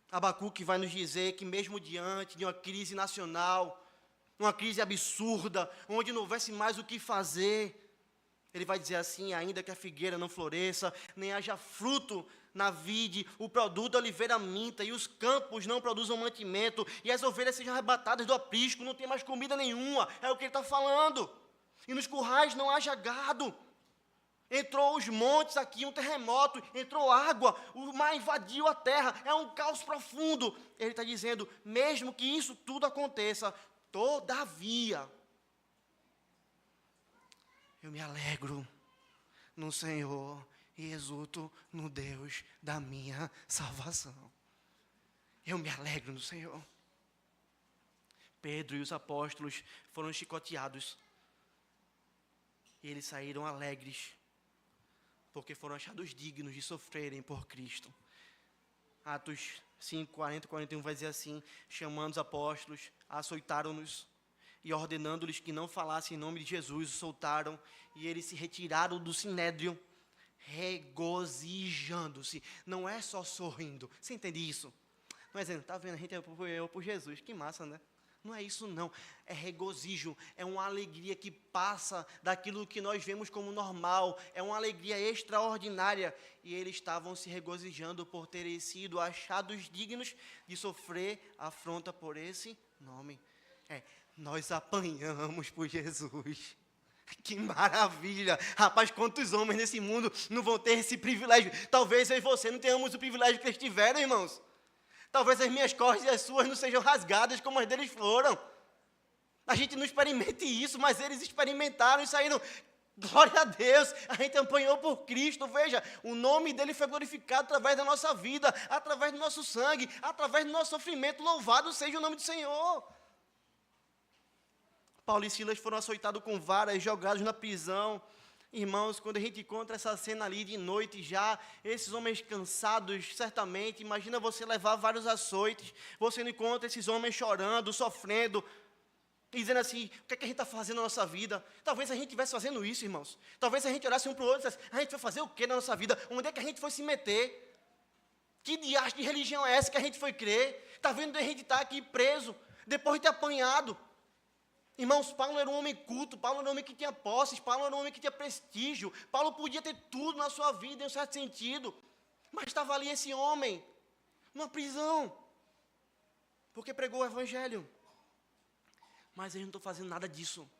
Abacuque vai nos dizer que mesmo diante de uma crise nacional, uma crise absurda, onde não houvesse mais o que fazer, ele vai dizer assim, ainda que a figueira não floresça, nem haja fruto na vide, o produto da oliveira minta, e os campos não produzam mantimento, e as ovelhas sejam arrebatadas do aprisco, não tem mais comida nenhuma, é o que ele está falando. E nos currais não haja gado. Entrou os montes aqui, um terremoto, entrou água, o mar invadiu a terra, é um caos profundo. Ele está dizendo, mesmo que isso tudo aconteça, todavia, eu me alegro no Senhor e exulto no Deus da minha salvação. Eu me alegro no Senhor. Pedro e os apóstolos foram chicoteados. E eles saíram alegres, porque foram achados dignos de sofrerem por Cristo. Atos 5, 40, 41 vai dizer assim, chamando os apóstolos, açoitaram-nos, e ordenando-lhes que não falassem em nome de Jesus, os soltaram, e eles se retiraram do sinédrio, regozijando-se. Não é só sorrindo. Você entende isso? Não é dizendo, está vendo, a gente é por Jesus. Que massa, né? Não é isso não. É regozijo. É uma alegria que passa daquilo que nós vemos como normal. É uma alegria extraordinária. E eles estavam se regozijando por terem sido achados dignos de sofrer afronta por esse nome. Nós apanhamos por Jesus. Que maravilha! Rapaz, quantos homens nesse mundo não vão ter esse privilégio? Talvez eu e você não tenhamos o privilégio que eles tiveram, irmãos. Talvez as minhas costas e as suas não sejam rasgadas como as deles foram. A gente não experimente isso, mas eles experimentaram e saíram. Glória a Deus, a gente apanhou por Cristo. Veja, o nome dele foi glorificado através da nossa vida, através do nosso sangue, através do nosso sofrimento. Louvado seja o nome do Senhor. Paulo e Silas foram açoitados com varas, jogados na prisão. Irmãos, quando a gente encontra essa cena ali de noite já, esses homens cansados, certamente, imagina você levar vários açoites, você não encontra esses homens chorando, sofrendo, dizendo assim, o que é que a gente está fazendo na nossa vida? Talvez a gente estivesse fazendo isso, irmãos. Talvez a gente olhasse um para o outro e dissesse, a gente vai fazer o que na nossa vida? Onde é que a gente foi se meter? Que diacho de religião é essa que a gente foi crer? Está vendo a gente estar aqui preso, depois de ter apanhado? Irmãos, Paulo era um homem culto, Paulo era um homem que tinha posses, Paulo era um homem que tinha prestígio, Paulo podia ter tudo na sua vida, em um certo sentido, mas estava ali esse homem, numa prisão, porque pregou o evangelho. Mas eles não estão fazendo nada disso.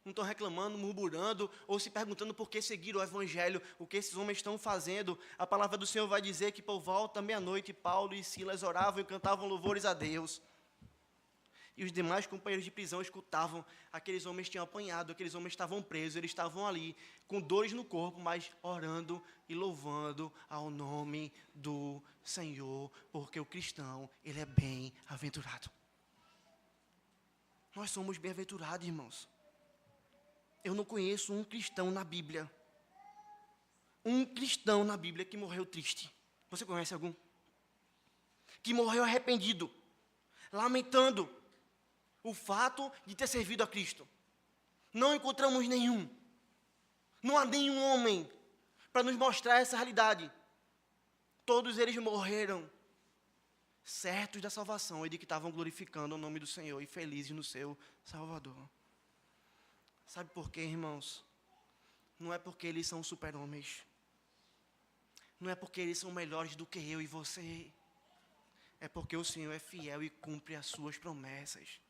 Não estão reclamando, murmurando, ou se perguntando por que seguir o evangelho, o que esses homens estão fazendo. A palavra do Senhor vai dizer que por volta da meia-noite, Paulo e Silas oravam e cantavam louvores a Deus. E os demais companheiros de prisão escutavam. Aqueles homens tinham apanhado, aqueles homens estavam presos, eles estavam ali, com dores no corpo, mas orando e louvando ao nome do Senhor, porque o cristão, ele é bem-aventurado. Nós somos bem-aventurados, irmãos. Eu não conheço um cristão na Bíblia. Um cristão na Bíblia que morreu triste. Você conhece algum? Que morreu arrependido, lamentando o fato de ter servido a Cristo. Não encontramos nenhum. Não há nenhum homem para nos mostrar essa realidade. Todos eles morreram certos da salvação e de que estavam glorificando o nome do Senhor e felizes no seu Salvador. Sabe por quê, irmãos? Não é porque eles são super-homens. Não é porque eles são melhores do que eu e você. É porque o Senhor é fiel e cumpre as suas promessas.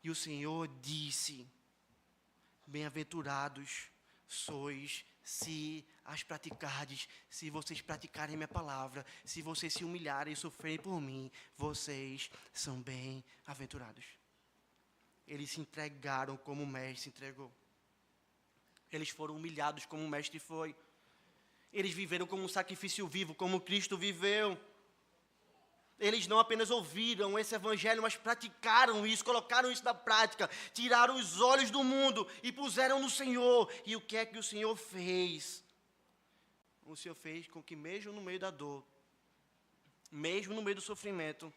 E o Senhor disse: bem-aventurados sois se as praticardes, se vocês praticarem minha palavra, se vocês se humilharem e sofrerem por mim, vocês são bem-aventurados. Eles se entregaram como o mestre se entregou. Eles foram humilhados como o mestre foi. Eles viveram como um sacrifício vivo, como Cristo viveu. Eles não apenas ouviram esse evangelho, mas praticaram isso, colocaram isso na prática, tiraram os olhos do mundo e puseram no Senhor. E o que é que o Senhor fez? O Senhor fez com que mesmo no meio da dor, mesmo no meio do sofrimento,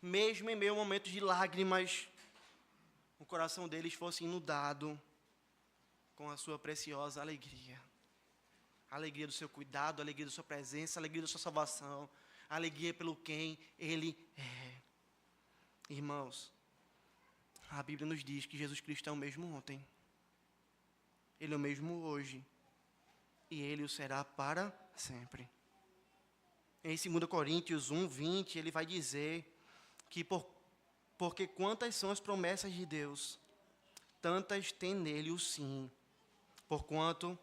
mesmo em meio a momentos de lágrimas, o coração deles fosse inundado com a sua preciosa alegria. A alegria do seu cuidado, a alegria da sua presença, a alegria da sua salvação, a alegria pelo quem Ele é. Irmãos, a Bíblia nos diz que Jesus Cristo é o mesmo ontem, Ele é o mesmo hoje, e Ele o será para sempre. Em 2 Coríntios 1:20, ele vai dizer que porque quantas são as promessas de Deus, tantas tem nele o sim, porquanto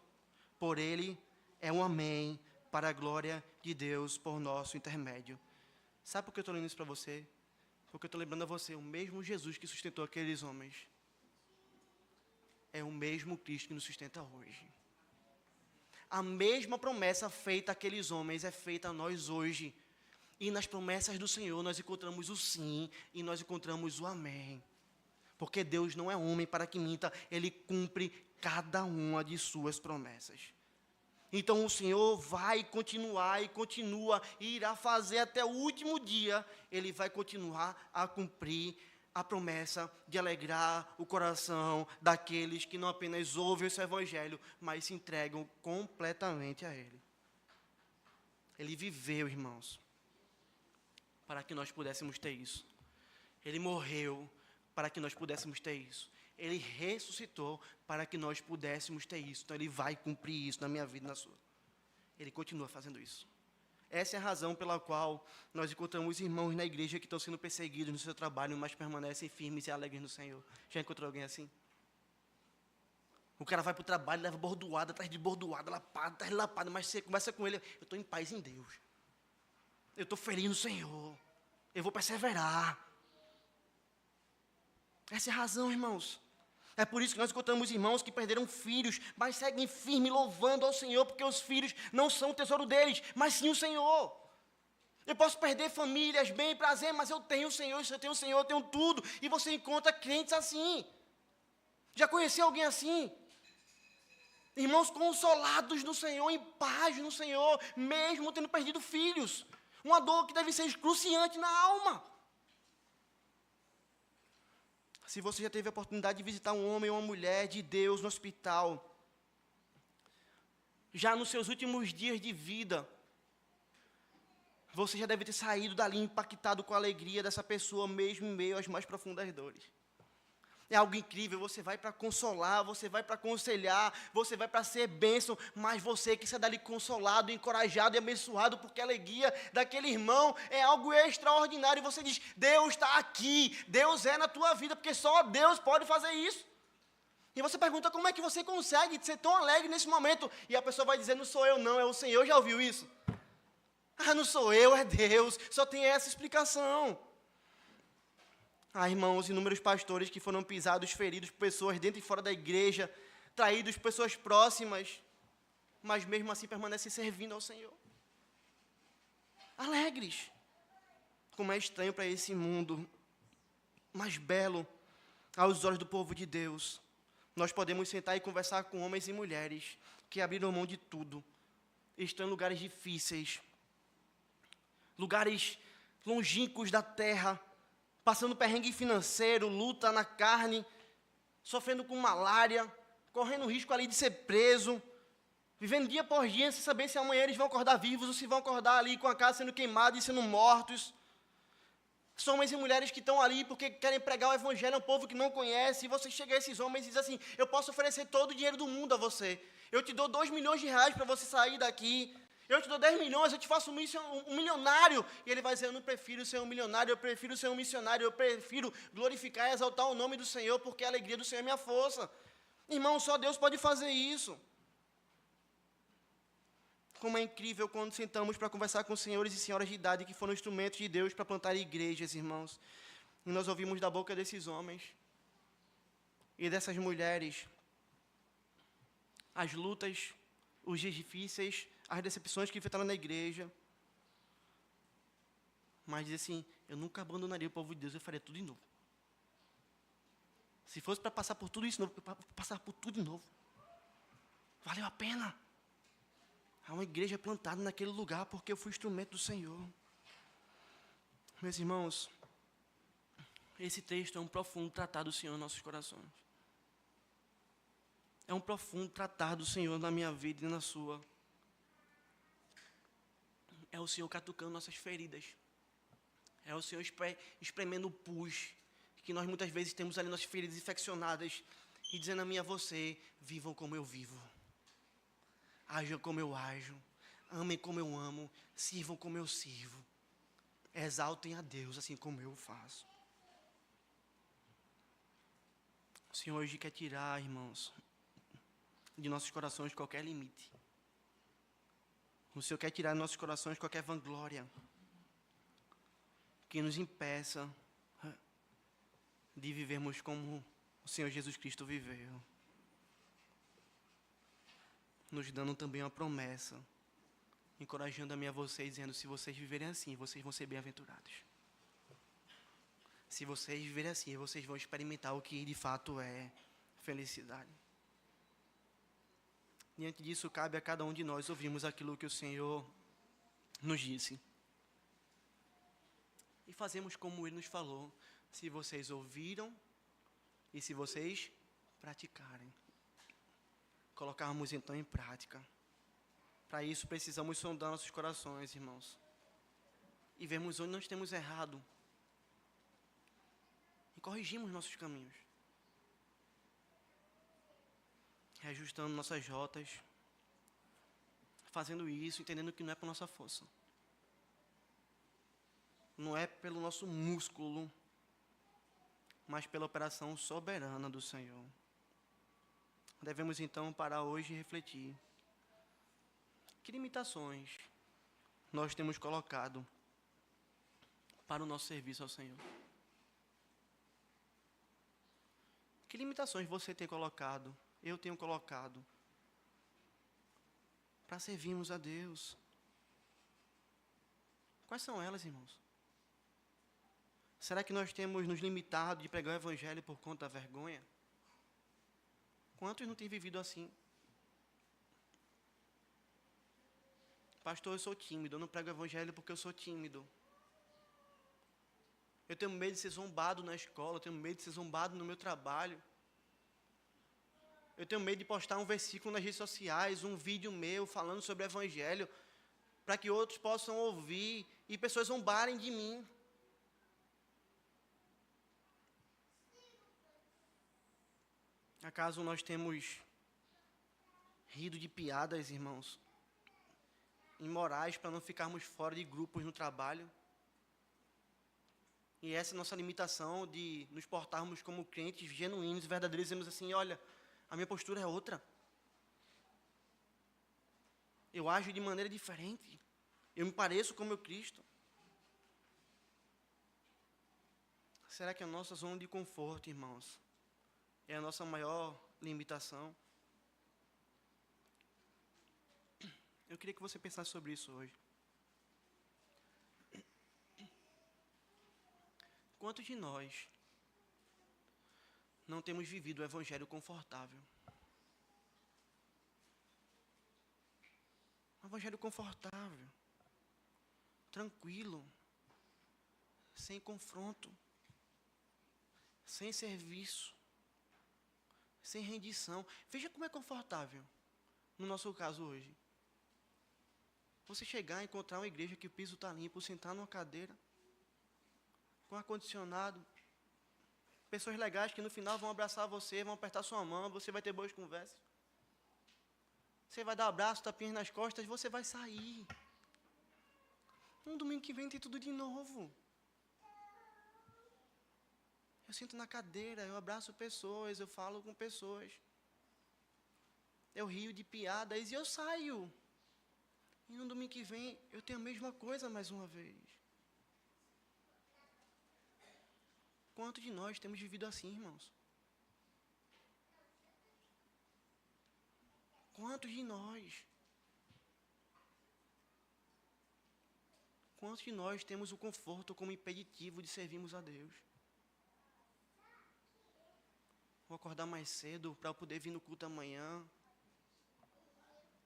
por Ele é um amém, para a glória de Deus por nosso intermédio. Sabe por que eu estou lendo isso para você? Porque eu estou lembrando a você, o mesmo Jesus que sustentou aqueles homens, é o mesmo Cristo que nos sustenta hoje. A mesma promessa feita àqueles homens é feita a nós hoje. E nas promessas do Senhor nós encontramos o sim e nós encontramos o amém. Porque Deus não é homem para que minta, Ele cumpre cada uma de suas promessas. Então o Senhor vai continuar e continua e irá fazer até o último dia. Ele vai continuar a cumprir a promessa de alegrar o coração daqueles que não apenas ouvem esse evangelho, mas se entregam completamente a Ele. Ele viveu, irmãos, para que nós pudéssemos ter isso. Ele morreu para que nós pudéssemos ter isso. Ele ressuscitou para que nós pudéssemos ter isso. Então Ele vai cumprir isso na minha vida e na sua. Ele continua fazendo isso. Essa é a razão pela qual nós encontramos irmãos na igreja que estão sendo perseguidos no seu trabalho, mas permanecem firmes e alegres no Senhor. Já encontrou alguém assim? O cara vai para o trabalho, leva bordoada, atrás de bordoada, lapada, atrás de lapada, mas você conversa com ele: eu estou em paz em Deus. Eu estou feliz no Senhor. Eu vou perseverar. Essa é a razão, irmãos. É por isso que nós encontramos irmãos que perderam filhos, mas seguem firmes louvando ao Senhor, porque os filhos não são o tesouro deles, mas sim o Senhor. Eu posso perder famílias, bem e prazer, mas eu tenho o Senhor, se eu tenho o Senhor, eu tenho tudo. E você encontra crentes assim. Já conheceu alguém assim? Irmãos consolados no Senhor, em paz no Senhor, mesmo tendo perdido filhos. Uma dor que deve ser excruciante na alma. Se você já teve a oportunidade de visitar um homem ou uma mulher de Deus no hospital, já nos seus últimos dias de vida, você já deve ter saído dali impactado com a alegria dessa pessoa, mesmo em meio às mais profundas dores. É algo incrível, você vai para consolar, você vai para aconselhar, você vai para ser bênção, mas você que sai dali consolado, encorajado e abençoado, porque a alegria daquele irmão é algo extraordinário, e você diz, Deus está aqui, Deus é na tua vida, porque só Deus pode fazer isso. E você pergunta, como é que você consegue ser tão alegre nesse momento? E a pessoa vai dizer, não sou eu não, é o Senhor, já ouviu isso? Ah, não sou eu, é Deus, só tem essa explicação. Ah, irmãos, inúmeros pastores que foram pisados, feridos por pessoas dentro e fora da igreja, traídos por pessoas próximas, mas mesmo assim permanecem servindo ao Senhor. Alegres. Como é estranho para esse mundo, mas belo aos olhos do povo de Deus. Nós podemos sentar e conversar com homens e mulheres que abriram mão de tudo, estão em lugares difíceis, lugares longínquos da terra, passando perrengue financeiro, luta na carne, sofrendo com malária, correndo risco ali de ser preso, vivendo dia por dia, sem saber se amanhã eles vão acordar vivos ou se vão acordar ali com a casa sendo queimada e sendo mortos. São homens e mulheres que estão ali porque querem pregar o evangelho a um povo que não conhece, e você chega a esses homens e diz assim, eu posso oferecer todo o dinheiro do mundo a você, eu te dou 2 milhões de reais para você sair daqui, eu te dou 10 milhões, eu te faço um milionário. E ele vai dizer, eu não prefiro ser um milionário, eu prefiro ser um missionário, eu prefiro glorificar e exaltar o nome do Senhor, porque a alegria do Senhor é minha força. Irmão, só Deus pode fazer isso. Como é incrível quando sentamos para conversar com senhores e senhoras de idade que foram instrumentos de Deus para plantar igrejas, irmãos. E nós ouvimos da boca desses homens e dessas mulheres as lutas, os dias difíceis, as decepções que enfrentaram na igreja. Mas diz assim, eu nunca abandonaria o povo de Deus, eu faria tudo de novo. Se fosse para passar por tudo isso de novo, para passar por tudo de novo. Valeu a pena. Há uma igreja plantada naquele lugar porque eu fui instrumento do Senhor. Meus irmãos, esse texto é um profundo tratar do Senhor em nossos corações. É um profundo tratar do Senhor na minha vida e na sua. É o Senhor catucando nossas feridas. É o Senhor espremendo o pus que nós muitas vezes temos ali nossas feridas infeccionadas e dizendo a mim e a você, vivam como eu vivo. Ajam como eu ajo. Amem como eu amo. Sirvam como eu sirvo. Exaltem a Deus assim como eu faço. O Senhor hoje quer tirar, irmãos, de nossos corações qualquer limite. O Senhor quer tirar de nossos corações qualquer vanglória que nos impeça de vivermos como o Senhor Jesus Cristo viveu. Nos dando também uma promessa, encorajando a mim e a vocês, dizendo, se vocês viverem assim, vocês vão ser bem-aventurados. Se vocês viverem assim, vocês vão experimentar o que de fato é felicidade. Diante disso, cabe a cada um de nós ouvirmos aquilo que o Senhor nos disse. E fazemos como Ele nos falou, se vocês ouviram e se vocês praticarem. Colocarmos então em prática. Para isso, precisamos sondar nossos corações, irmãos. E vermos onde nós temos errado. E corrigimos nossos caminhos. Reajustando nossas rotas, fazendo isso, entendendo que não é por nossa força, não é pelo nosso músculo, mas pela operação soberana do Senhor. Devemos então parar hoje e refletir. Que limitações nós temos colocado para o nosso serviço ao Senhor? Que limitações você tem colocado? Eu tenho colocado para servirmos a Deus. Quais são elas, irmãos? Será que nós temos nos limitado de pregar o Evangelho por conta da vergonha? Quantos não têm vivido assim? Pastor, eu sou tímido, eu não prego o Evangelho porque eu sou tímido. Eu tenho medo de ser zombado na escola, eu tenho medo de ser zombado no meu trabalho. Eu tenho medo de postar um versículo nas redes sociais, um vídeo meu falando sobre o Evangelho, para que outros possam ouvir e pessoas zombarem de mim. Acaso nós temos rido de piadas, irmãos, imorais para não ficarmos fora de grupos no trabalho? E essa é a nossa limitação de nos portarmos como crentes genuínos, verdadeiros, dizemos assim, olha, a minha postura é outra. Eu ajo de maneira diferente. Eu me pareço com o meu Cristo. Será que a nossa zona de conforto, irmãos, é a nossa maior limitação? Eu queria que você pensasse sobre isso hoje. Quantos de nós não temos vivido o evangelho confortável? Um evangelho confortável, tranquilo, sem confronto, sem serviço, sem rendição. Veja como é confortável, no nosso caso hoje. Você chegar e encontrar uma igreja que o piso está limpo, sentar numa cadeira, com ar-condicionado, pessoas legais que no final vão abraçar você, vão apertar sua mão, você vai ter boas conversas. Você vai dar abraço, tapinhas nas costas, você vai sair. No domingo que vem tem tudo de novo. Eu sento na cadeira, eu abraço pessoas, eu falo com pessoas. Eu rio de piadas e eu saio. E no domingo que vem eu tenho a mesma coisa mais uma vez. Quantos de nós temos vivido assim, irmãos? Quantos de nós? Quantos de nós temos o conforto como impeditivo de servirmos a Deus? Vou acordar mais cedo para poder vir no culto amanhã.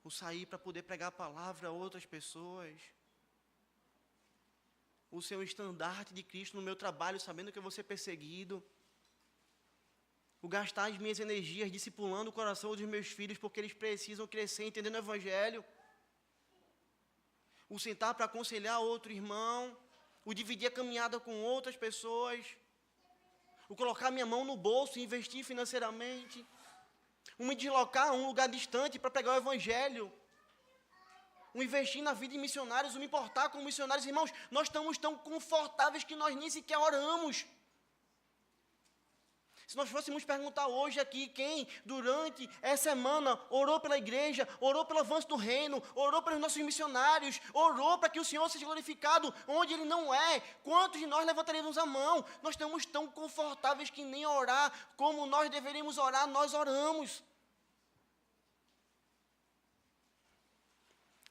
Vou sair para poder pregar a palavra a outras pessoas. O ser um estandarte de Cristo no meu trabalho, sabendo que eu vou ser perseguido. O gastar as minhas energias discipulando o coração dos meus filhos, porque eles precisam crescer entendendo o Evangelho. O sentar para aconselhar outro irmão. O dividir a caminhada com outras pessoas. O colocar minha mão no bolso e investir financeiramente. O me deslocar a um lugar distante para pregar o Evangelho. O investir na vida de missionários, o me importar com missionários. Irmãos, nós estamos tão confortáveis que nós nem sequer oramos. Se nós fôssemos perguntar hoje aqui quem, durante essa semana, orou pela igreja, orou pelo avanço do reino, orou pelos nossos missionários, orou para que o Senhor seja glorificado onde Ele não é, quantos de nós levantaríamos a mão? Nós estamos tão confortáveis que nem orar como nós deveríamos orar, nós oramos.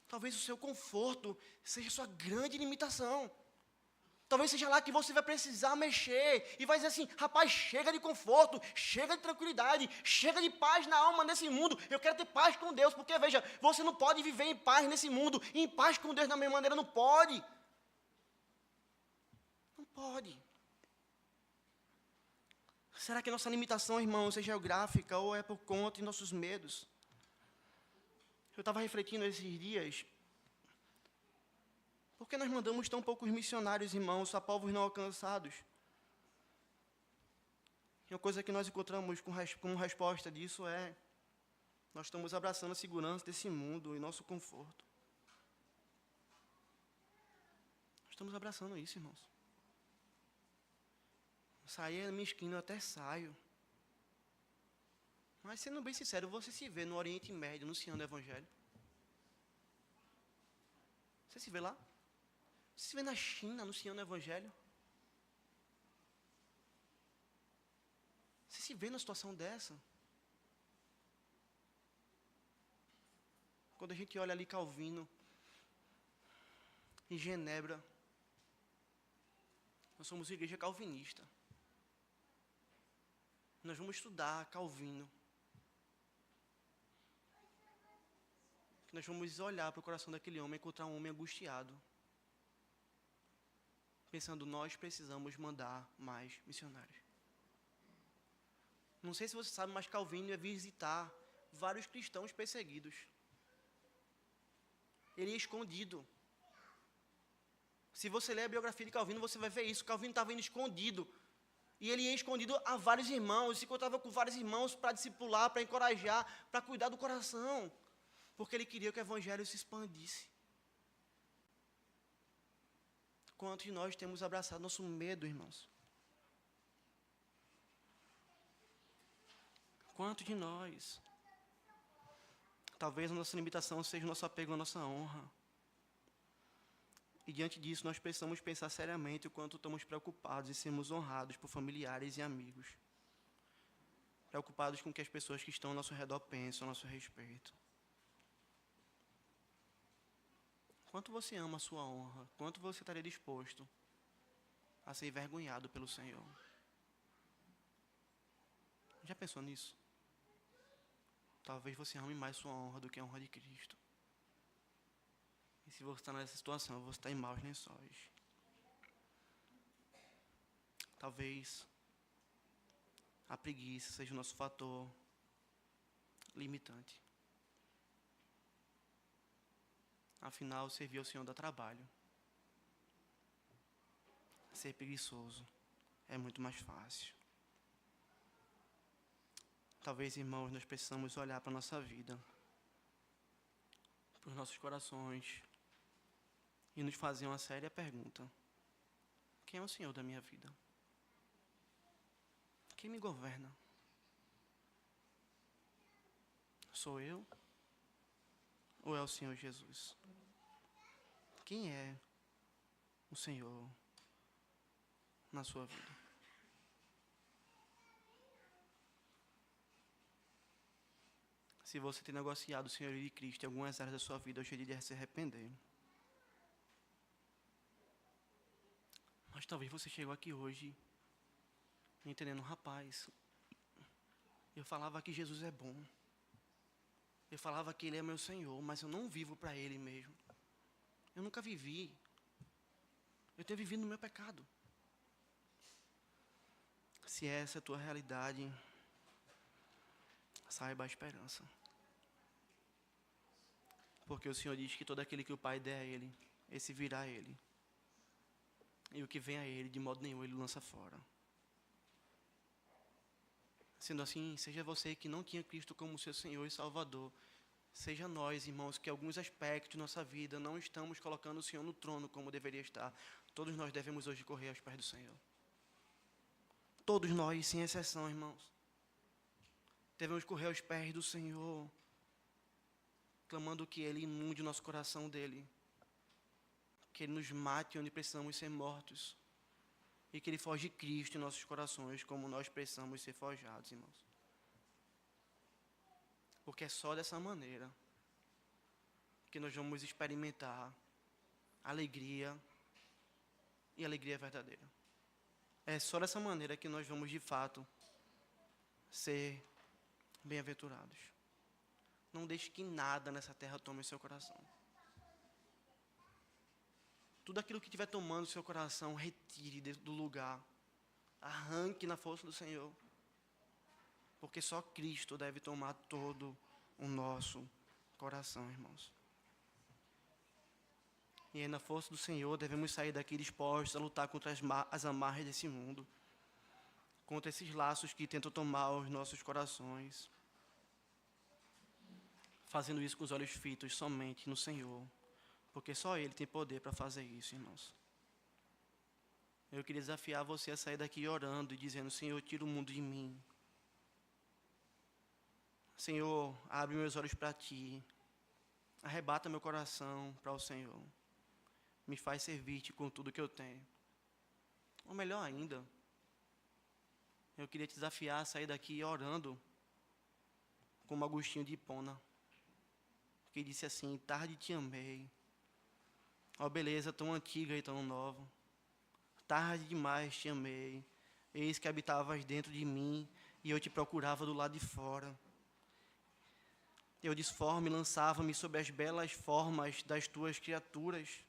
Talvez o seu conforto seja a sua grande limitação. Talvez seja lá que você vai precisar mexer e vai dizer assim, rapaz, chega de conforto, chega de tranquilidade, chega de paz na alma nesse mundo. Eu quero ter paz com Deus, porque veja, você não pode viver em paz nesse mundo e em paz com Deus da mesma maneira, não pode. Não pode. Será que nossa limitação, irmãos, é geográfica ou é por conta de nossos medos? Eu estava refletindo esses dias. Por que nós mandamos tão poucos missionários, irmãos, a povos não alcançados? E uma coisa que nós encontramos como resposta disso é: nós estamos abraçando a segurança desse mundo e nosso conforto. Nós estamos abraçando isso, irmãos. Sair da minha esquina, eu até saio. Mas, sendo bem sincero, você se vê no Oriente Médio, anunciando o Evangelho? Você se vê lá? Você se vê na China, anunciando o Evangelho? Você se vê numa situação dessa? Quando a gente olha ali Calvino, em Genebra, nós somos igreja calvinista. Nós vamos estudar Calvino. Nós vamos olhar para o coração daquele homem e encontrar um homem angustiado. Pensando, nós precisamos mandar mais missionários. Não sei se você sabe, mas Calvino ia visitar vários cristãos perseguidos. Ele ia escondido. Se você ler a biografia de Calvino, você vai ver isso. Calvino estava indo escondido E ele ia escondido a vários irmãos, se encontrava com vários irmãos para discipular, para encorajar, para cuidar do coração, porque ele queria que o evangelho se expandisse. Quantos de nós temos abraçado nosso medo, irmãos? Quantos de nós? Talvez a nossa limitação seja o nosso apego à nossa honra. E diante disso, nós precisamos pensar seriamente o quanto estamos preocupados em sermos honrados por familiares e amigos. Preocupados com o que as pessoas que estão ao nosso redor pensam a nosso respeito. Quanto você ama a sua honra? Quanto você estaria disposto a ser envergonhado pelo Senhor? Já pensou nisso? Talvez você ame mais sua honra do que a honra de Cristo. E se você está nessa situação, você está em maus lençóis. Talvez a preguiça seja o nosso fator limitante. Afinal, servir ao Senhor dá trabalho. Ser preguiçoso é muito mais fácil. Talvez, irmãos, nós precisamos olhar para a nossa vida, para os nossos corações, e nos fazer uma séria pergunta: quem é o Senhor da minha vida? Quem me governa? Sou eu? Ou é o Senhor Jesus? Quem é o Senhor na sua vida? Se você tem negociado o Senhor de Cristo em algumas áreas da sua vida, hoje é dia de se arrepender. Mas talvez você chegou aqui hoje entendendo, rapaz, eu falava que Jesus é bom. Eu falava que Ele é meu Senhor, mas eu não vivo para Ele mesmo. Eu nunca vivi. Eu tenho vivido no meu pecado. Se essa é a tua realidade, saiba a esperança. Porque o Senhor diz que todo aquele que o Pai der a Ele, esse virá a Ele. E o que vem a Ele, de modo nenhum, Ele lança fora. Sendo assim, seja você que não tinha Cristo como seu Senhor e Salvador, seja nós, irmãos, que alguns aspectos de nossa vida não estamos colocando o Senhor no trono como deveria estar. Todos nós devemos hoje correr aos pés do Senhor. Todos nós, sem exceção, irmãos. Devemos correr aos pés do Senhor, clamando que Ele inunde o nosso coração dEle. Que Ele nos mate onde precisamos ser mortos. E que Ele forje Cristo em nossos corações, como nós precisamos ser forjados, irmãos. Porque é só dessa maneira que nós vamos experimentar alegria e alegria verdadeira. É só dessa maneira que nós vamos, de fato, ser bem-aventurados. Não deixe que nada nessa terra tome o seu coração. Tudo aquilo que estiver tomando o seu coração, retire do lugar. Arranque na força do Senhor. Porque só Cristo deve tomar todo o nosso coração, irmãos. E aí, na força do Senhor, devemos sair daqui dispostos a lutar contra as amarras desse mundo. Contra esses laços que tentam tomar os nossos corações. Fazendo isso com os olhos fitos somente no Senhor. Porque só Ele tem poder para fazer isso, irmãos. Eu queria desafiar você a sair daqui orando e dizendo: Senhor, tira o mundo de mim. Senhor, abre meus olhos para Ti. Arrebata meu coração para o Senhor. Me faz servir-te com tudo que eu tenho. Ou melhor ainda, eu queria te desafiar a sair daqui orando como Agostinho de Hipona, que disse assim: tarde te amei. Ó beleza tão antiga e tão nova. Tarde demais te amei. Eis que habitavas dentro de mim e eu te procurava do lado de fora. Eu disforme lançava-me sobre as belas formas das tuas criaturas.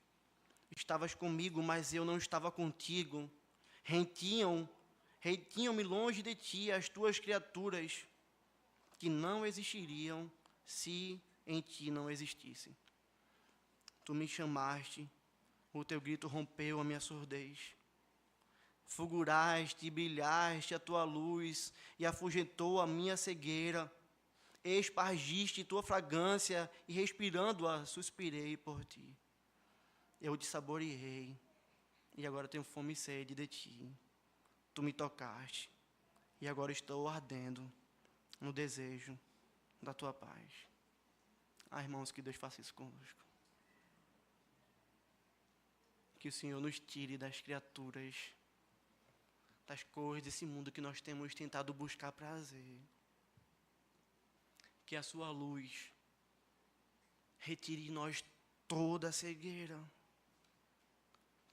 Estavas comigo, mas eu não estava contigo. Retinham-me longe de ti as tuas criaturas, que não existiriam se em ti não existissem. Tu me chamaste, o teu grito rompeu a minha surdez. fulguraste e brilhaste a tua luz e afugentou a minha cegueira. Espargiste tua fragrância e respirando-a, suspirei por ti. Eu te saboreei e agora tenho fome e sede de ti. Tu me tocaste e agora estou ardendo no desejo da tua paz. Irmãos, que Deus faça isso conosco. Que o Senhor nos tire das criaturas, das coisas desse mundo que nós temos tentado buscar prazer. Que a sua luz retire de nós toda a cegueira.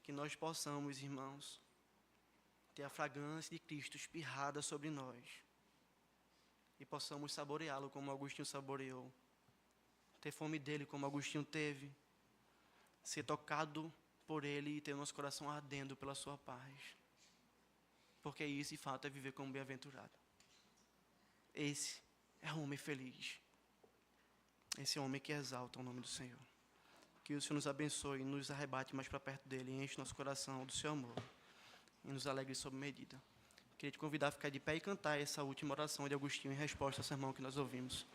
Que nós possamos, irmãos, ter a fragrância de Cristo espirrada sobre nós. E possamos saboreá-lo como Agostinho saboreou. Ter fome dele como Agostinho teve. Ser tocado por ele e ter nosso coração ardendo pela sua paz. Porque isso, de fato, é viver como bem-aventurado. Esse é o homem feliz. Esse é o homem que exalta o nome do Senhor. Que o Senhor nos abençoe e nos arrebate mais para perto dele e enche nosso coração do seu amor. E nos alegre sob medida. Queria te convidar a ficar de pé e cantar essa última oração de Agostinho em resposta ao sermão que nós ouvimos.